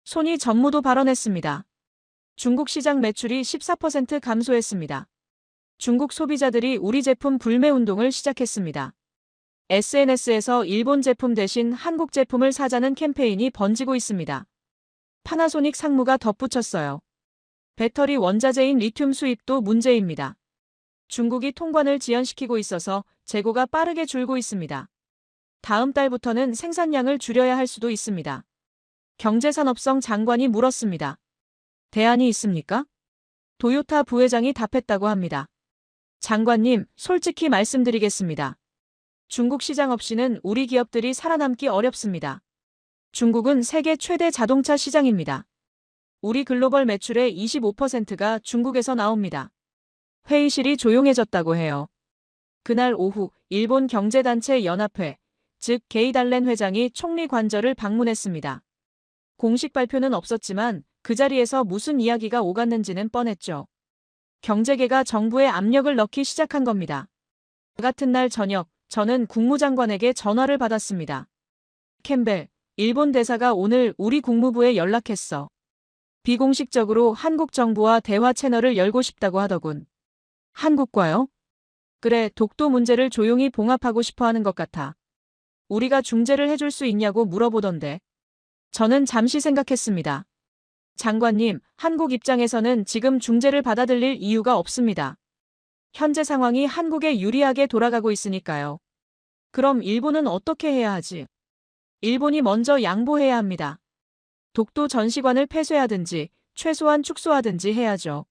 소니 전무도 발언했습니다. 중국 시장 매출이 14% 감소했습니다. 중국 소비자들이 우리 제품 불매 운동을 시작했습니다. SNS에서 일본 제품 대신 한국 제품을 사자는 캠페인이 번지고 있습니다. 파나소닉 상무가 덧붙였어요. 배터리 원자재인 리튬 수입도 문제입니다. 중국이 통관을 지연시키고 있어서 재고가 빠르게 줄고 있습니다. 다음 달부터는 생산량을 줄여야 할 수도 있습니다. 경제산업성 장관이 물었습니다. 대안이 있습니까? 도요타 부회장이 답했다고 합니다. 장관님, 솔직히 말씀드리겠습니다. 중국 시장 없이는 우리 기업들이 살아남기 어렵습니다. 중국은 세계 최대 자동차 시장입니다. 우리 글로벌 매출의 25%가 중국에서 나옵니다. 회의실이 조용해졌다고 해요. 그날 오후 일본 경제단체 연합회, 즉 게이달렌 회장이 총리 관저를 방문했습니다. 공식 발표는 없었지만 그 자리에서 무슨 이야기가 오갔는지는 뻔했죠. 경제계가 정부에 압력을 넣기 시작한 겁니다. 그 같은 날 저녁, 저는 국무장관에게 전화를 받았습니다. 캠벨, 일본 대사가 오늘 우리 국무부에 연락했어. 비공식적으로 한국 정부와 대화 채널을 열고 싶다고 하더군. 한국과요? 그래, 독도 문제를 조용히 봉합하고 싶어 하는 것 같아. 우리가 중재를 해줄 수 있냐고 물어보던데. 저는 잠시 생각했습니다. 장관님, 한국 입장에서는 지금 중재를 받아들일 이유가 없습니다. 현재 상황이 한국에 유리하게 돌아가고 있으니까요. 그럼 일본은 어떻게 해야 하지? 일본이 먼저 양보해야 합니다. 독도 전시관을 폐쇄하든지 최소한 축소하든지 해야죠.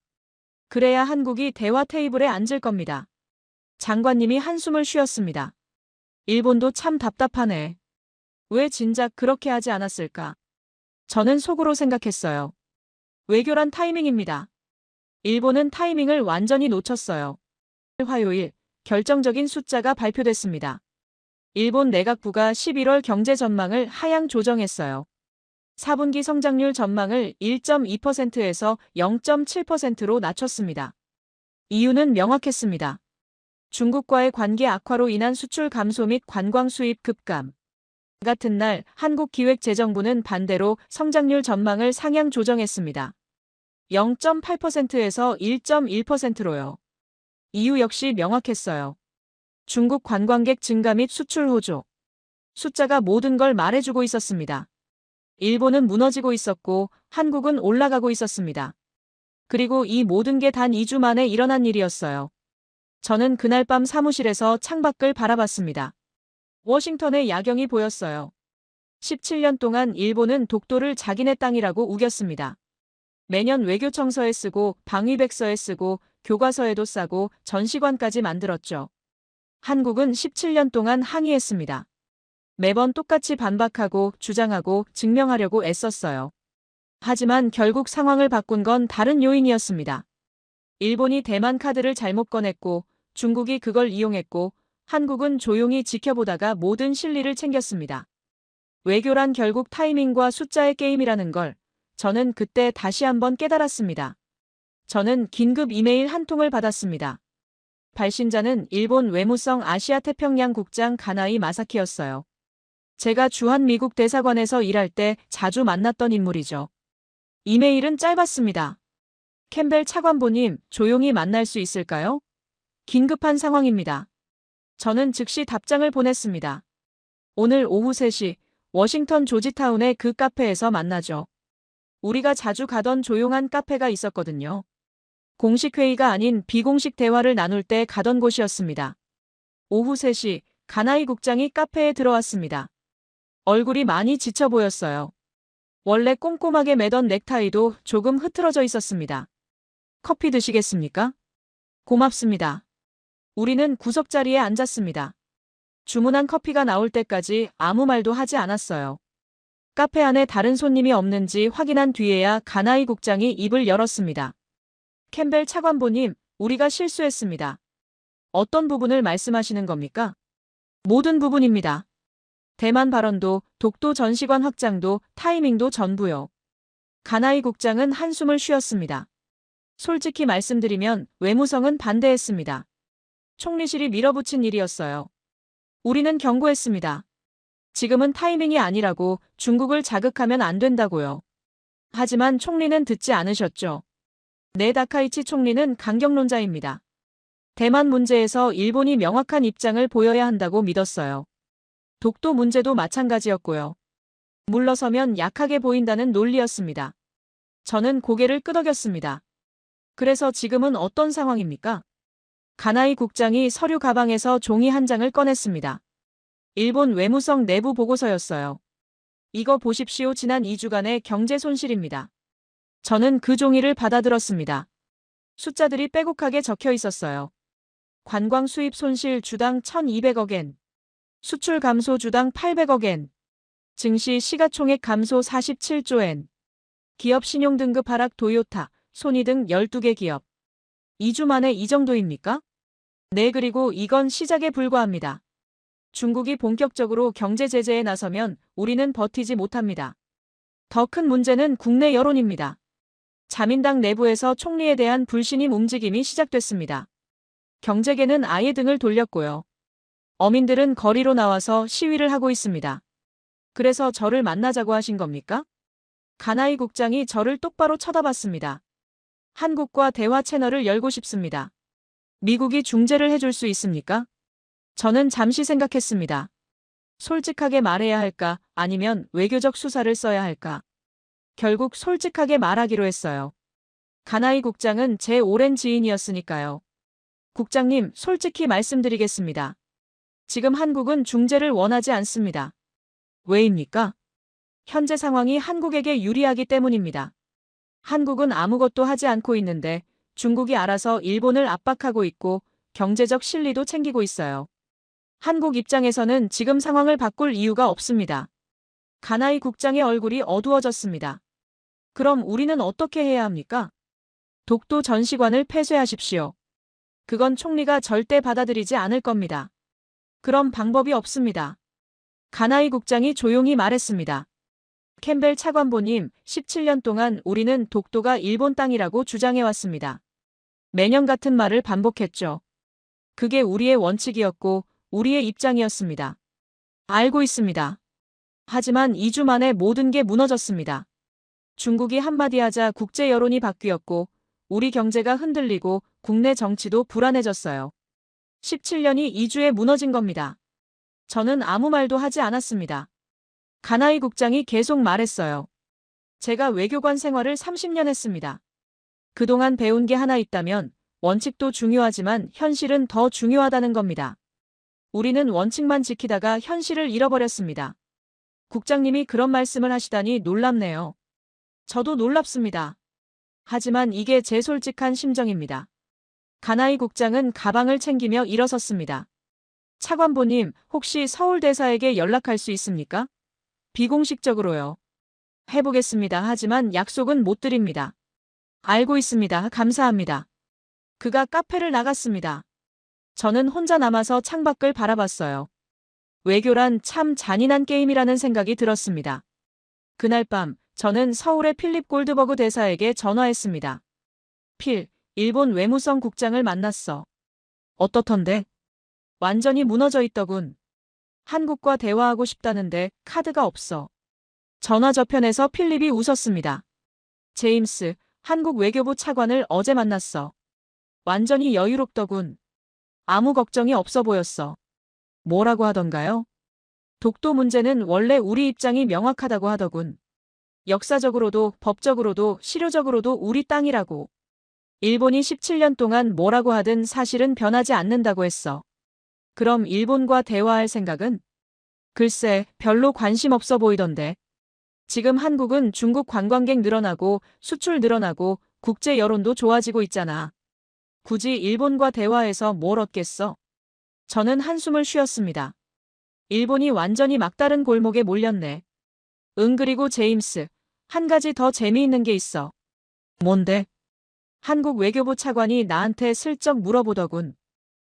그래야 한국이 대화 테이블에 앉을 겁니다. 장관님이 한숨을 쉬었습니다. 일본도 참 답답하네. 왜 진작 그렇게 하지 않았을까? 저는 속으로 생각했어요. 외교란 타이밍입니다. 일본은 타이밍을 완전히 놓쳤어요. 화요일, 결정적인 숫자가 발표됐습니다. 일본 내각부가 11월 경제 전망을 하향 조정했어요. 4분기 성장률 전망을 1.2%에서 0.7%로 낮췄습니다. 이유는 명확했습니다. 중국과의 관계 악화로 인한 수출 감소 및 관광 수입 급감. 같은 날 한국기획재정부는 반대로 성장률 전망을 상향 조정했습니다. 0.8%에서 1.1%로요. 이유 역시 명확했어요. 중국 관광객 증가 및 수출 호조. 숫자가 모든 걸 말해주고 있었습니다. 일본은 무너지고 있었고 한국은 올라가고 있었습니다. 그리고 이 모든 게 단 2주 만에 일어난 일이었어요. 저는 그날 밤 사무실에서 창밖을 바라봤습니다. 워싱턴의 야경이 보였어요. 17년 동안 일본은 독도를 자기네 땅이라고 우겼습니다. 매년 외교청서에 쓰고 방위백서에 쓰고 교과서에도 싸고 전시관까지 만들었죠. 한국은 17년 동안 항의했습니다. 매번 똑같이 반박하고 주장하고 증명하려고 애썼어요. 하지만 결국 상황을 바꾼 건 다른 요인이었습니다. 일본이 대만 카드를 잘못 꺼냈고 중국이 그걸 이용했고 한국은 조용히 지켜보다가 모든 실리를 챙겼습니다. 외교란 결국 타이밍과 숫자의 게임이라는 걸 저는 그때 다시 한번 깨달았습니다. 저는 긴급 이메일 한 통을 받았습니다. 발신자는 일본 외무성 아시아 태평양 국장 가나이 마사키였어요. 제가 주한 미국 대사관에서 일할 때 자주 만났던 인물이죠. 이메일은 짧았습니다. 캠벨 차관보님, 조용히 만날 수 있을까요? 긴급한 상황입니다. 저는 즉시 답장을 보냈습니다. 오늘 오후 3시 워싱턴 조지타운의 그 카페에서 만나죠. 우리가 자주 가던 조용한 카페가 있었거든요. 공식 회의가 아닌 비공식 대화를 나눌 때 가던 곳이었습니다. 오후 3시 가나이 국장이 카페에 들어왔습니다. 얼굴이 많이 지쳐 보였어요. 원래 꼼꼼하게 매던 넥타이도 조금 흐트러져 있었습니다. 커피 드시겠습니까? 고맙습니다. 우리는 구석자리에 앉았습니다. 주문한 커피가 나올 때까지 아무 말도 하지 않았어요. 카페 안에 다른 손님이 없는지 확인한 뒤에야 가나이 국장이 입을 열었습니다. 캠벨 차관보님, 우리가 실수했습니다. 어떤 부분을 말씀하시는 겁니까? 모든 부분입니다. 대만 발언도, 독도 전시관 확장도, 타이밍도 전부요. 가나이 국장은 한숨을 쉬었습니다. 솔직히 말씀드리면 외무성은 반대했습니다. 총리실이 밀어붙인 일이었어요. 우리는 경고했습니다. 지금은 타이밍이 아니라고, 중국을 자극하면 안 된다고요. 하지만 총리는 듣지 않으셨죠. 네, 다카이치 총리는 강경론자입니다. 대만 문제에서 일본이 명확한 입장을 보여야 한다고 믿었어요. 독도 문제도 마찬가지였고요. 물러서면 약하게 보인다는 논리였습니다. 저는 고개를 끄덕였습니다. 그래서 지금은 어떤 상황입니까? 가나이 국장이 서류 가방에서 종이 한 장을 꺼냈습니다. 일본 외무성 내부 보고서였어요. 이거 보십시오. 지난 2주간의 경제 손실입니다. 저는 그 종이를 받아들었습니다. 숫자들이 빼곡하게 적혀 있었어요. 관광 수입 손실 주당 1,200억 엔, 수출 감소 주당 800억 엔, 증시 시가총액 감소 47조 엔, 기업 신용 등급 하락 도요타, 소니 등 12개 기업. 2주 만에 이 정도입니까? 네, 그리고 이건 시작에 불과합니다. 중국이 본격적으로 경제 제재에 나서면 우리는 버티지 못합니다. 더 큰 문제는 국내 여론입니다. 자민당 내부에서 총리에 대한 불신임 움직임이 시작됐습니다. 경제계는 아예 등을 돌렸고요. 어민들은 거리로 나와서 시위를 하고 있습니다. 그래서 저를 만나자고 하신 겁니까? 가나이 국장이 저를 똑바로 쳐다봤습니다. 한국과 대화 채널을 열고 싶습니다. 미국이 중재를 해줄 수 있습니까? 저는 잠시 생각했습니다. 솔직하게 말해야 할까, 아니면 외교적 수사를 써야 할까? 결국 솔직하게 말하기로 했어요. 가나이 국장은 제 오랜 지인이었으니까요. 국장님, 솔직히 말씀드리겠습니다. 지금 한국은 중재를 원하지 않습니다. 왜입니까? 현재 상황이 한국에게 유리하기 때문입니다. 한국은 아무것도 하지 않고 있는데 중국이 알아서 일본을 압박하고 있고 경제적 실리도 챙기고 있어요. 한국 입장에서는 지금 상황을 바꿀 이유가 없습니다. 가나이 국장의 얼굴이 어두워졌습니다. 그럼 우리는 어떻게 해야 합니까? 독도 전시관을 폐쇄하십시오. 그건 총리가 절대 받아들이지 않을 겁니다. 그럼 방법이 없습니다. 가나이 국장이 조용히 말했습니다. 캠벨 차관보님, 17년 동안 우리는 독도가 일본 땅이라고 주장해왔습니다. 매년 같은 말을 반복했죠. 그게 우리의 원칙이었고 우리의 입장이었습니다. 알고 있습니다. 하지만 2주 만에 모든 게 무너졌습니다. 중국이 한마디 하자 국제 여론이 바뀌었고 우리 경제가 흔들리고 국내 정치도 불안해졌어요. 17년이 2주에 무너진 겁니다. 저는 아무 말도 하지 않았습니다. 가나이 국장이 계속 말했어요. 제가 외교관 생활을 30년 했습니다. 그동안 배운 게 하나 있다면 원칙도 중요하지만 현실은 더 중요하다는 겁니다. 우리는 원칙만 지키다가 현실을 잃어버렸습니다. 국장님이 그런 말씀을 하시다니 놀랍네요. 저도 놀랍습니다. 하지만 이게 제 솔직한 심정입니다. 가나이 국장은 가방을 챙기며 일어섰습니다. 차관보님, 혹시 서울대사에게 연락할 수 있습니까? 비공식적으로요. 해보겠습니다. 하지만 약속은 못 드립니다. 알고 있습니다. 감사합니다. 그가 카페를 나갔습니다. 저는 혼자 남아서 창밖을 바라봤어요. 외교란 참 잔인한 게임이라는 생각이 들었습니다. 그날 밤 저는 서울의 필립 골드버그 대사에게 전화했습니다. 필, 일본 외무성 국장을 만났어. 어떻던데? 완전히 무너져 있더군. 한국과 대화하고 싶다는데 카드가 없어. 전화 저편에서 필립이 웃었습니다. 제임스, 한국 외교부 차관을 어제 만났어. 완전히 여유롭더군. 아무 걱정이 없어 보였어. 뭐라고 하던가요? 독도 문제는 원래 우리 입장이 명확하다고 하더군. 역사적으로도 법적으로도 실효적으로도 우리 땅이라고. 일본이 17년 동안 뭐라고 하든 사실은 변하지 않는다고 했어. 그럼 일본과 대화할 생각은? 글쎄, 별로 관심 없어 보이던데. 지금 한국은 중국 관광객 늘어나고 수출 늘어나고 국제 여론도 좋아지고 있잖아. 굳이 일본과 대화해서 뭘 얻겠어? 저는 한숨을 쉬었습니다. 일본이 완전히 막다른 골목에 몰렸네. 그리고 제임스, 한 가지 더 재미있는 게 있어. 뭔데? 한국 외교부 차관이 나한테 슬쩍 물어보더군.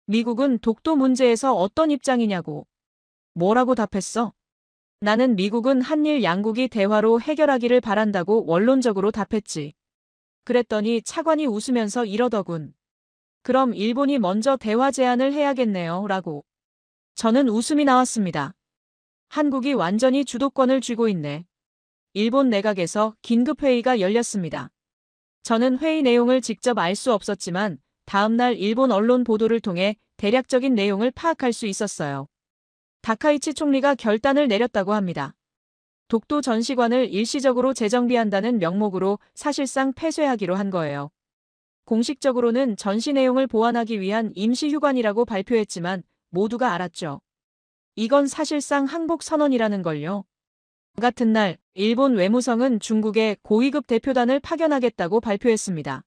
미국은 독도 문제에서 어떤 입장이냐고. 뭐라고 답했어? 나는 미국은 한일 양국이 대화로 해결하기를 바란다고 원론적으로 답했지. 그랬더니 차관이 웃으면서 이러더군. 그럼 일본이 먼저 대화 제안을 해야겠네요. 라고. 저는 웃음이 나왔습니다. 한국이 완전히 주도권을 쥐고 있네. 일본 내각에서 긴급회의가 열렸습니다. 저는 회의 내용을 직접 알 수 없었지만 다음날 일본 언론 보도를 통해 대략적인 내용을 파악할 수 있었어요. 다카이치 총리가 결단을 내렸다고 합니다. 독도 전시관을 일시적으로 재정비한다는 명목으로 사실상 폐쇄하기로 한 거예요. 공식적으로는 전시 내용을 보완하기 위한 임시휴관이라고 발표했지만 모두가 알았죠. 이건 사실상 항복 선언이라는 걸요. 같은 날 일본 외무성은 중국에 고위급 대표단을 파견하겠다고 발표했습니다.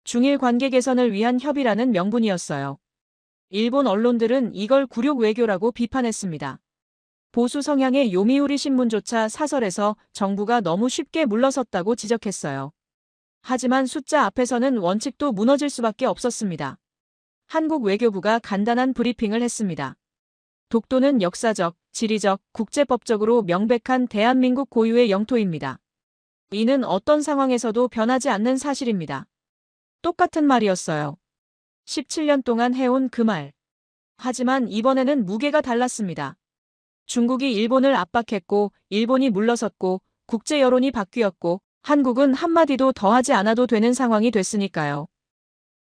중일 관계 개선을 위한 협의라는 명분이었어요. 일본 언론들은 이걸 굴욕 외교라고 비판했습니다. 보수 성향의 요미우리 신문조차 사설에서 정부가 너무 쉽게 물러섰다고 지적했어요. 하지만 숫자 앞에서는 원칙도 무너질 수밖에 없었습니다. 한국 외교부가 간단한 브리핑을 했습니다. 독도는 역사적, 지리적, 국제법적으로 명백한 대한민국 고유의 영토입니다. 이는 어떤 상황에서도 변하지 않는 사실입니다. 똑같은 말이었어요. 17년 동안 해온 그 말. 하지만 이번에는 무게가 달랐습니다. 중국이 일본을 압박했고, 일본이 물러섰고, 국제 여론이 바뀌었고, 한국은 한마디도 더 하지 않아도 되는 상황이 됐으니까요.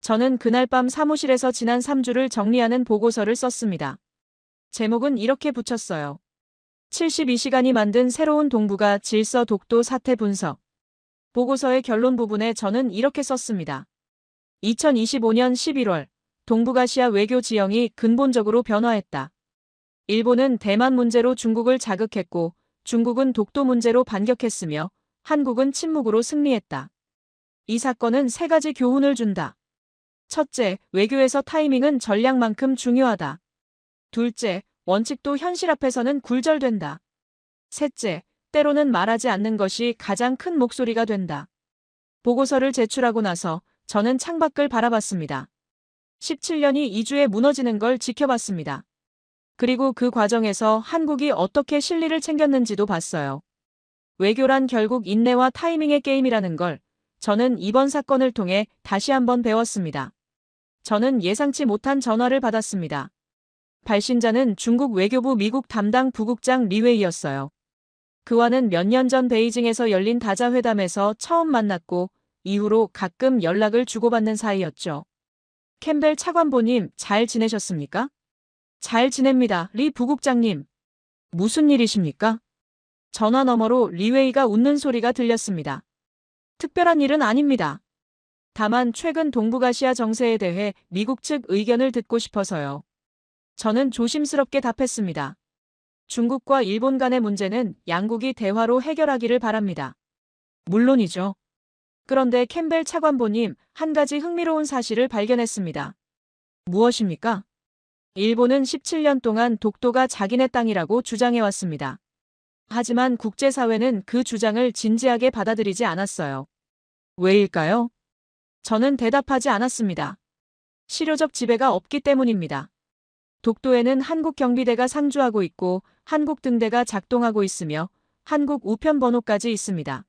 저는 그날 밤 사무실에서 지난 3주를 정리하는 보고서를 썼습니다. 제목은 이렇게 붙였어요. 72시간이 만든 새로운 동북아 질서 독도 사태 분석. 보고서의 결론 부분에 저는 이렇게 썼습니다. 2025년 11월 동북아시아 외교 지형이 근본적으로 변화했다. 일본은 대만 문제로 중국을 자극했고 중국은 독도 문제로 반격했으며 한국은 침묵으로 승리했다. 이 사건은 세 가지 교훈을 준다. 첫째, 외교에서 타이밍은 전략만큼 중요하다. 둘째, 원칙도 현실 앞에서는 굴절된다. 셋째, 때로는 말하지 않는 것이 가장 큰 목소리가 된다. 보고서를 제출하고 나서 저는 창밖을 바라봤습니다. 17년이 2주에 무너지는 걸 지켜봤습니다. 그리고 그 과정에서 한국이 어떻게 실리를 챙겼는지도 봤어요. 외교란 결국 인내와 타이밍의 게임이라는 걸 저는 이번 사건을 통해 다시 한번 배웠습니다. 저는 예상치 못한 전화를 받았습니다. 발신자는 중국 외교부 미국 담당 부국장 리웨이였어요. 그와는 몇 년 전 베이징에서 열린 다자 회담에서 처음 만났고 이후로 가끔 연락을 주고받는 사이였죠. 캠벨 차관보님 잘 지내셨습니까? 잘 지냅니다, 리 부국장님. 무슨 일이십니까? 전화 너머로 리웨이가 웃는 소리가 들렸습니다. 특별한 일은 아닙니다. 다만 최근 동북아시아 정세에 대해 미국 측 의견을 듣고 싶어서요. 저는 조심스럽게 답했습니다. 중국과 일본 간의 문제는 양국이 대화로 해결하기를 바랍니다. 물론이죠. 그런데 캠벨 차관보님, 한 가지 흥미로운 사실을 발견했습니다. 무엇입니까? 일본은 17년 동안 독도가 자기네 땅이라고 주장해왔습니다. 하지만 국제사회는 그 주장을 진지하게 받아들이지 않았어요. 왜일까요? 저는 대답하지 않았습니다. 실효적 지배가 없기 때문입니다. 독도에는 한국 경비대가 상주하고 있고 한국 등대가 작동하고 있으며 한국 우편 번호까지 있습니다.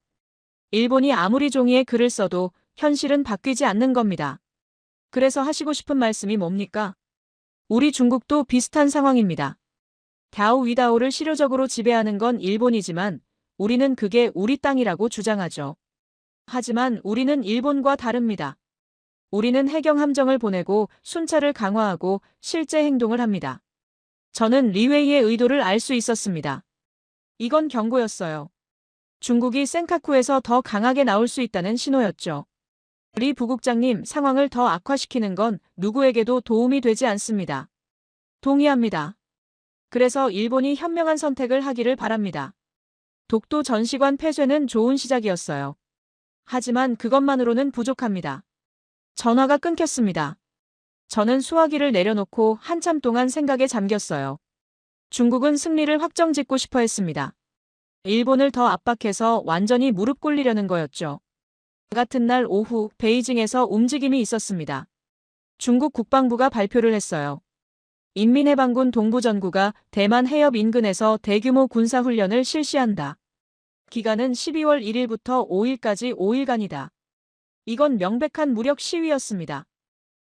일본이 아무리 종이에 글을 써도 현실은 바뀌지 않는 겁니다. 그래서 하시고 싶은 말씀이 뭡니까? 우리 중국도 비슷한 상황입니다. 다오 위다오를 실효적으로 지배하는 건 일본이지만 우리는 그게 우리 땅이라고 주장하죠. 하지만 우리는 일본과 다릅니다. 우리는 해경 함정을 보내고 순찰을 강화하고 실제 행동을 합니다. 저는 리웨이의 의도를 알 수 있었습니다. 이건 경고였어요. 중국이 센카쿠에서 더 강하게 나올 수 있다는 신호였죠. 리 부국장님, 상황을 더 악화시키는 건 누구에게도 도움이 되지 않습니다. 동의합니다. 그래서 일본이 현명한 선택을 하기를 바랍니다. 독도 전시관 폐쇄는 좋은 시작이었어요. 하지만 그것만으로는 부족합니다. 전화가 끊겼습니다. 저는 수화기를 내려놓고 한참 동안 생각에 잠겼어요. 중국은 승리를 확정짓고 싶어 했습니다. 일본을 더 압박해서 완전히 무릎 꿇리려는 거였죠. 같은 날 오후 베이징에서 움직임이 있었습니다. 중국 국방부가 발표를 했어요. 인민해방군 동부전구가 대만 해협 인근에서 대규모 군사훈련을 실시한다. 기간은 12월 1일부터 5일까지 5일간이다. 이건 명백한 무력 시위였습니다.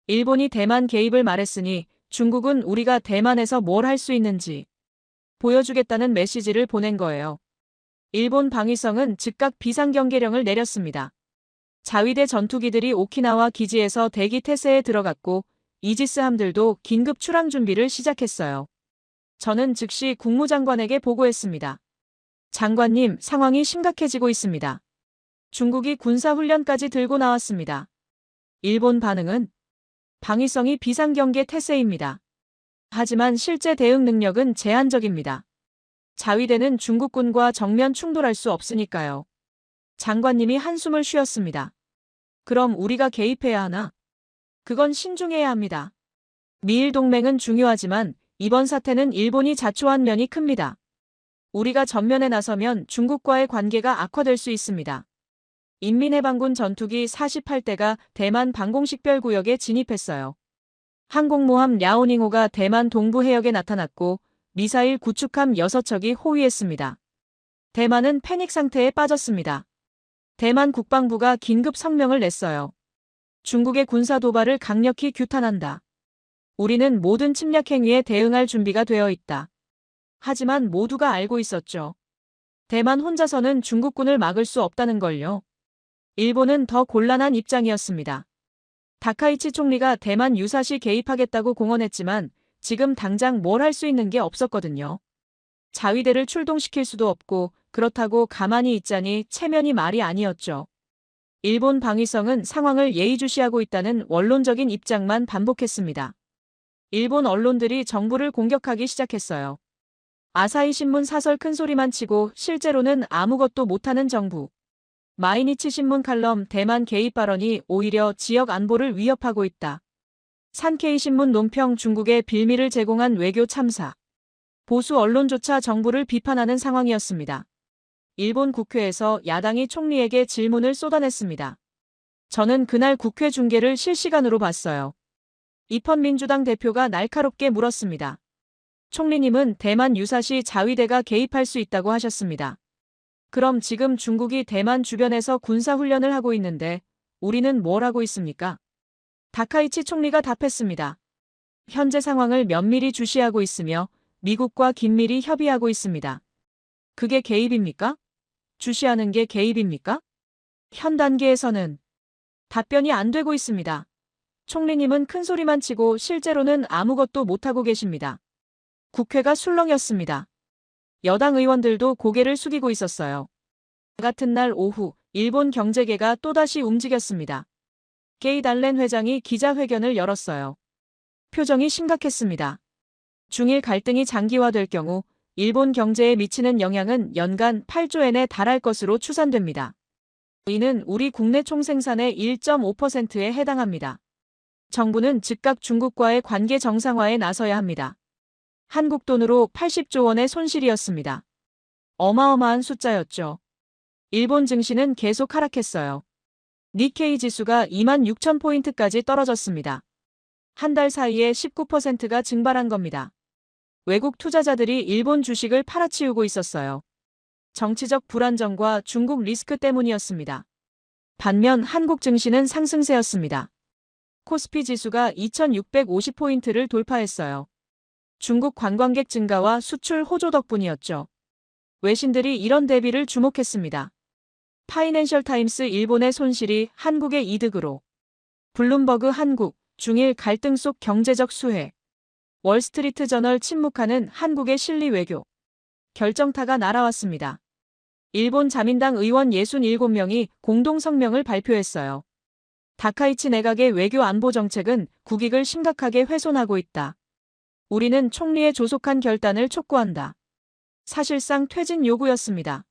일본이 대만 개입을 말했으니 중국은 우리가 대만에서 뭘 할 수 있는지 보여주겠다는 메시지를 보낸 거예요. 일본 방위성은 즉각 비상경계령을 내렸습니다. 자위대 전투기들이 오키나와 기지에서 대기 태세에 들어갔고 이지스함들도 긴급 출항 준비를 시작했어요. 저는 즉시 국무장관에게 보고했습니다. 장관님, 상황이 심각해지고 있습니다. 중국이 군사훈련까지 들고 나왔습니다. 일본 반응은 방위성이 비상경계 태세입니다. 하지만 실제 대응 능력은 제한적입니다. 자위대는 중국군과 정면 충돌할 수 없으니까요. 장관님이 한숨을 쉬었습니다. 그럼 우리가 개입해야 하나? 그건 신중해야 합니다. 미일 동맹은 중요하지만 이번 사태는 일본이 자초한 면이 큽니다. 우리가 전면에 나서면 중국과의 관계가 악화될 수 있습니다. 인민해방군 전투기 48대가 대만 방공식별구역에 진입했어요. 항공모함 랴오닝호가 대만 동부 해역에 나타났고 미사일 구축함 6척이 호위했습니다. 대만은 패닉 상태에 빠졌습니다. 대만 국방부가 긴급 성명을 냈어요. 중국의 군사 도발을 강력히 규탄한다. 우리는 모든 침략 행위에 대응할 준비가 되어 있다. 하지만 모두가 알고 있었죠. 대만 혼자서는 중국군을 막을 수 없다는 걸요. 일본은 더 곤란한 입장이었습니다. 다카이치 총리가 대만 유사시 개입하겠다고 공언했지만 지금 당장 뭘 할 수 있는 게 없었거든요. 자위대를 출동시킬 수도 없고 그렇다고 가만히 있자니 체면이 말이 아니었죠. 일본 방위성은 상황을 예의주시하고 있다는 원론적인 입장만 반복했습니다. 일본 언론들이 정부를 공격하기 시작했어요. 아사히 신문 사설 큰소리만 치고 실제로는 아무것도 못하는 정부. 마이니치 신문 칼럼 대만 개입 발언이 오히려 지역 안보를 위협하고 있다. 산케이 신문 논평 중국에 빌미를 제공한 외교 참사. 보수 언론조차 정부를 비판하는 상황이었습니다. 일본 국회에서 야당이 총리에게 질문을 쏟아냈습니다. 저는 그날 국회 중계를 실시간으로 봤어요. 입헌민주당 대표가 날카롭게 물었습니다. 총리님은 대만 유사시 자위대가 개입할 수 있다고 하셨습니다. 그럼 지금 중국이 대만 주변에서 군사훈련을 하고 있는데 우리는 뭘 하고 있습니까? 다카이치 총리가 답했습니다. 현재 상황을 면밀히 주시하고 있으며 미국과 긴밀히 협의하고 있습니다. 그게 개입입니까? 주시하는 게 개입입니까? 현 단계에서는 답변이 안 되고 있습니다. 총리님은 큰 소리만 치고 실제로는 아무것도 못하고 계십니다. 국회가 술렁였습니다. 여당 의원들도 고개를 숙이고 있었어요. 같은 날 오후 일본 경제계가 또다시 움직였습니다. 게이 달렌 회장이 기자회견을 열었어요. 표정이 심각했습니다. 중일 갈등이 장기화될 경우 일본 경제에 미치는 영향은 연간 8조 엔에 달할 것으로 추산됩니다. 이는 우리 국내 총생산의 1.5%에 해당합니다. 정부는 즉각 중국과의 관계 정상화에 나서야 합니다. 한국 돈으로 80조 원의 손실이었습니다. 어마어마한 숫자였죠. 일본 증시는 계속 하락했어요. 니케이 지수가 26,000포인트까지 떨어졌습니다. 한 달 사이에 19%가 증발한 겁니다. 외국 투자자들이 일본 주식을 팔아치우고 있었어요. 정치적 불안정과 중국 리스크 때문이었습니다. 반면 한국 증시는 상승세였습니다. 코스피 지수가 2650포인트를 돌파했어요. 중국 관광객 증가와 수출 호조 덕분이었죠. 외신들이 이런 대비를 주목했습니다. 파이낸셜 타임스 일본의 손실이 한국의 이득으로. 블룸버그 한국, 중일 갈등 속 경제적 수혜. 월스트리트 저널 침묵하는 한국의 실리 외교. 결정타가 날아왔습니다. 일본 자민당 의원 67명이 공동 성명을 발표했어요. 다카이치 내각의 외교 안보 정책은 국익을 심각하게 훼손하고 있다. 우리는 총리의 조속한 결단을 촉구한다. 사실상 퇴진 요구였습니다.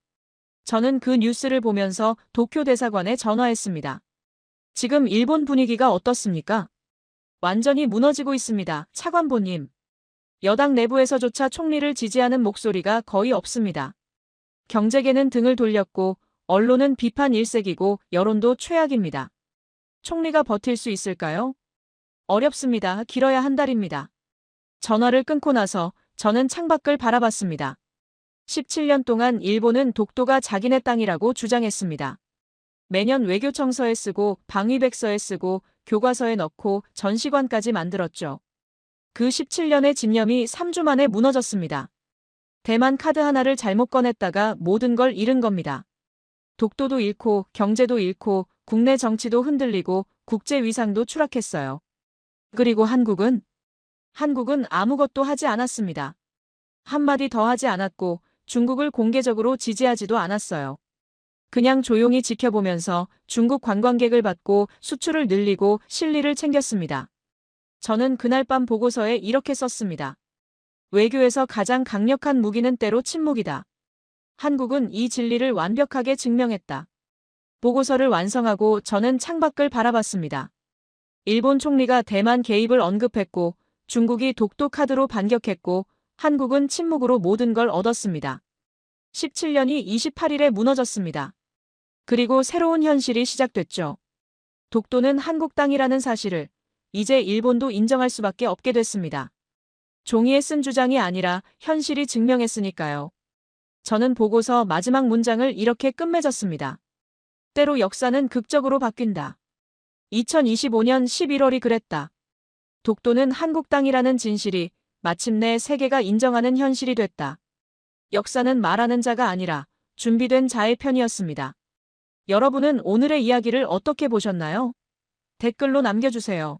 저는 그 뉴스를 보면서 도쿄 대사관에 전화했습니다. 지금 일본 분위기가 어떻습니까? 완전히 무너지고 있습니다. 차관보님. 여당 내부에서조차 총리를 지지하는 목소리가 거의 없습니다. 경제계는 등을 돌렸고 언론은 비판 일색이고 여론도 최악입니다. 총리가 버틸 수 있을까요? 어렵습니다. 길어야 한 달입니다. 전화를 끊고 나서 저는 창밖을 바라봤습니다. 17년 동안 일본은 독도가 자기네 땅이라고 주장했습니다. 매년 외교청서에 쓰고 방위백서에 쓰고 교과서에 넣고 전시관까지 만들었죠. 그 17년의 집념이 3주 만에 무너졌습니다. 대만 카드 하나를 잘못 꺼냈다가 모든 걸 잃은 겁니다. 독도도 잃고 경제도 잃고 국내 정치도 흔들리고 국제 위상도 추락했어요. 그리고 한국은 아무것도 하지 않았습니다. 한마디 더 하지 않았고 중국을 공개적으로 지지하지도 않았어요. 그냥 조용히 지켜보면서 중국 관광객을 받고 수출을 늘리고 실리를 챙겼습니다. 저는 그날 밤 보고서에 이렇게 썼습니다. 외교에서 가장 강력한 무기는 때로 침묵이다. 한국은 이 진리를 완벽하게 증명했다. 보고서를 완성하고 저는 창밖을 바라봤습니다. 일본 총리가 대만 개입을 언급했고 중국이 독도 카드로 반격했고 한국은 침묵으로 모든 걸 얻었습니다. 17년이 28일에 무너졌습니다. 그리고 새로운 현실이 시작됐죠. 독도는 한국 땅이라는 사실을 이제 일본도 인정할 수밖에 없게 됐습니다. 종이에 쓴 주장이 아니라 현실이 증명했으니까요. 저는 보고서 마지막 문장을 이렇게 끝맺었습니다. 때로 역사는 극적으로 바뀐다. 2025년 11월이 그랬다. 독도는 한국 땅이라는 진실이 마침내 세계가 인정하는 현실이 됐다. 역사는 말하는 자가 아니라 준비된 자의 편이었습니다. 여러분은 오늘의 이야기를 어떻게 보셨나요? 댓글로 남겨주세요.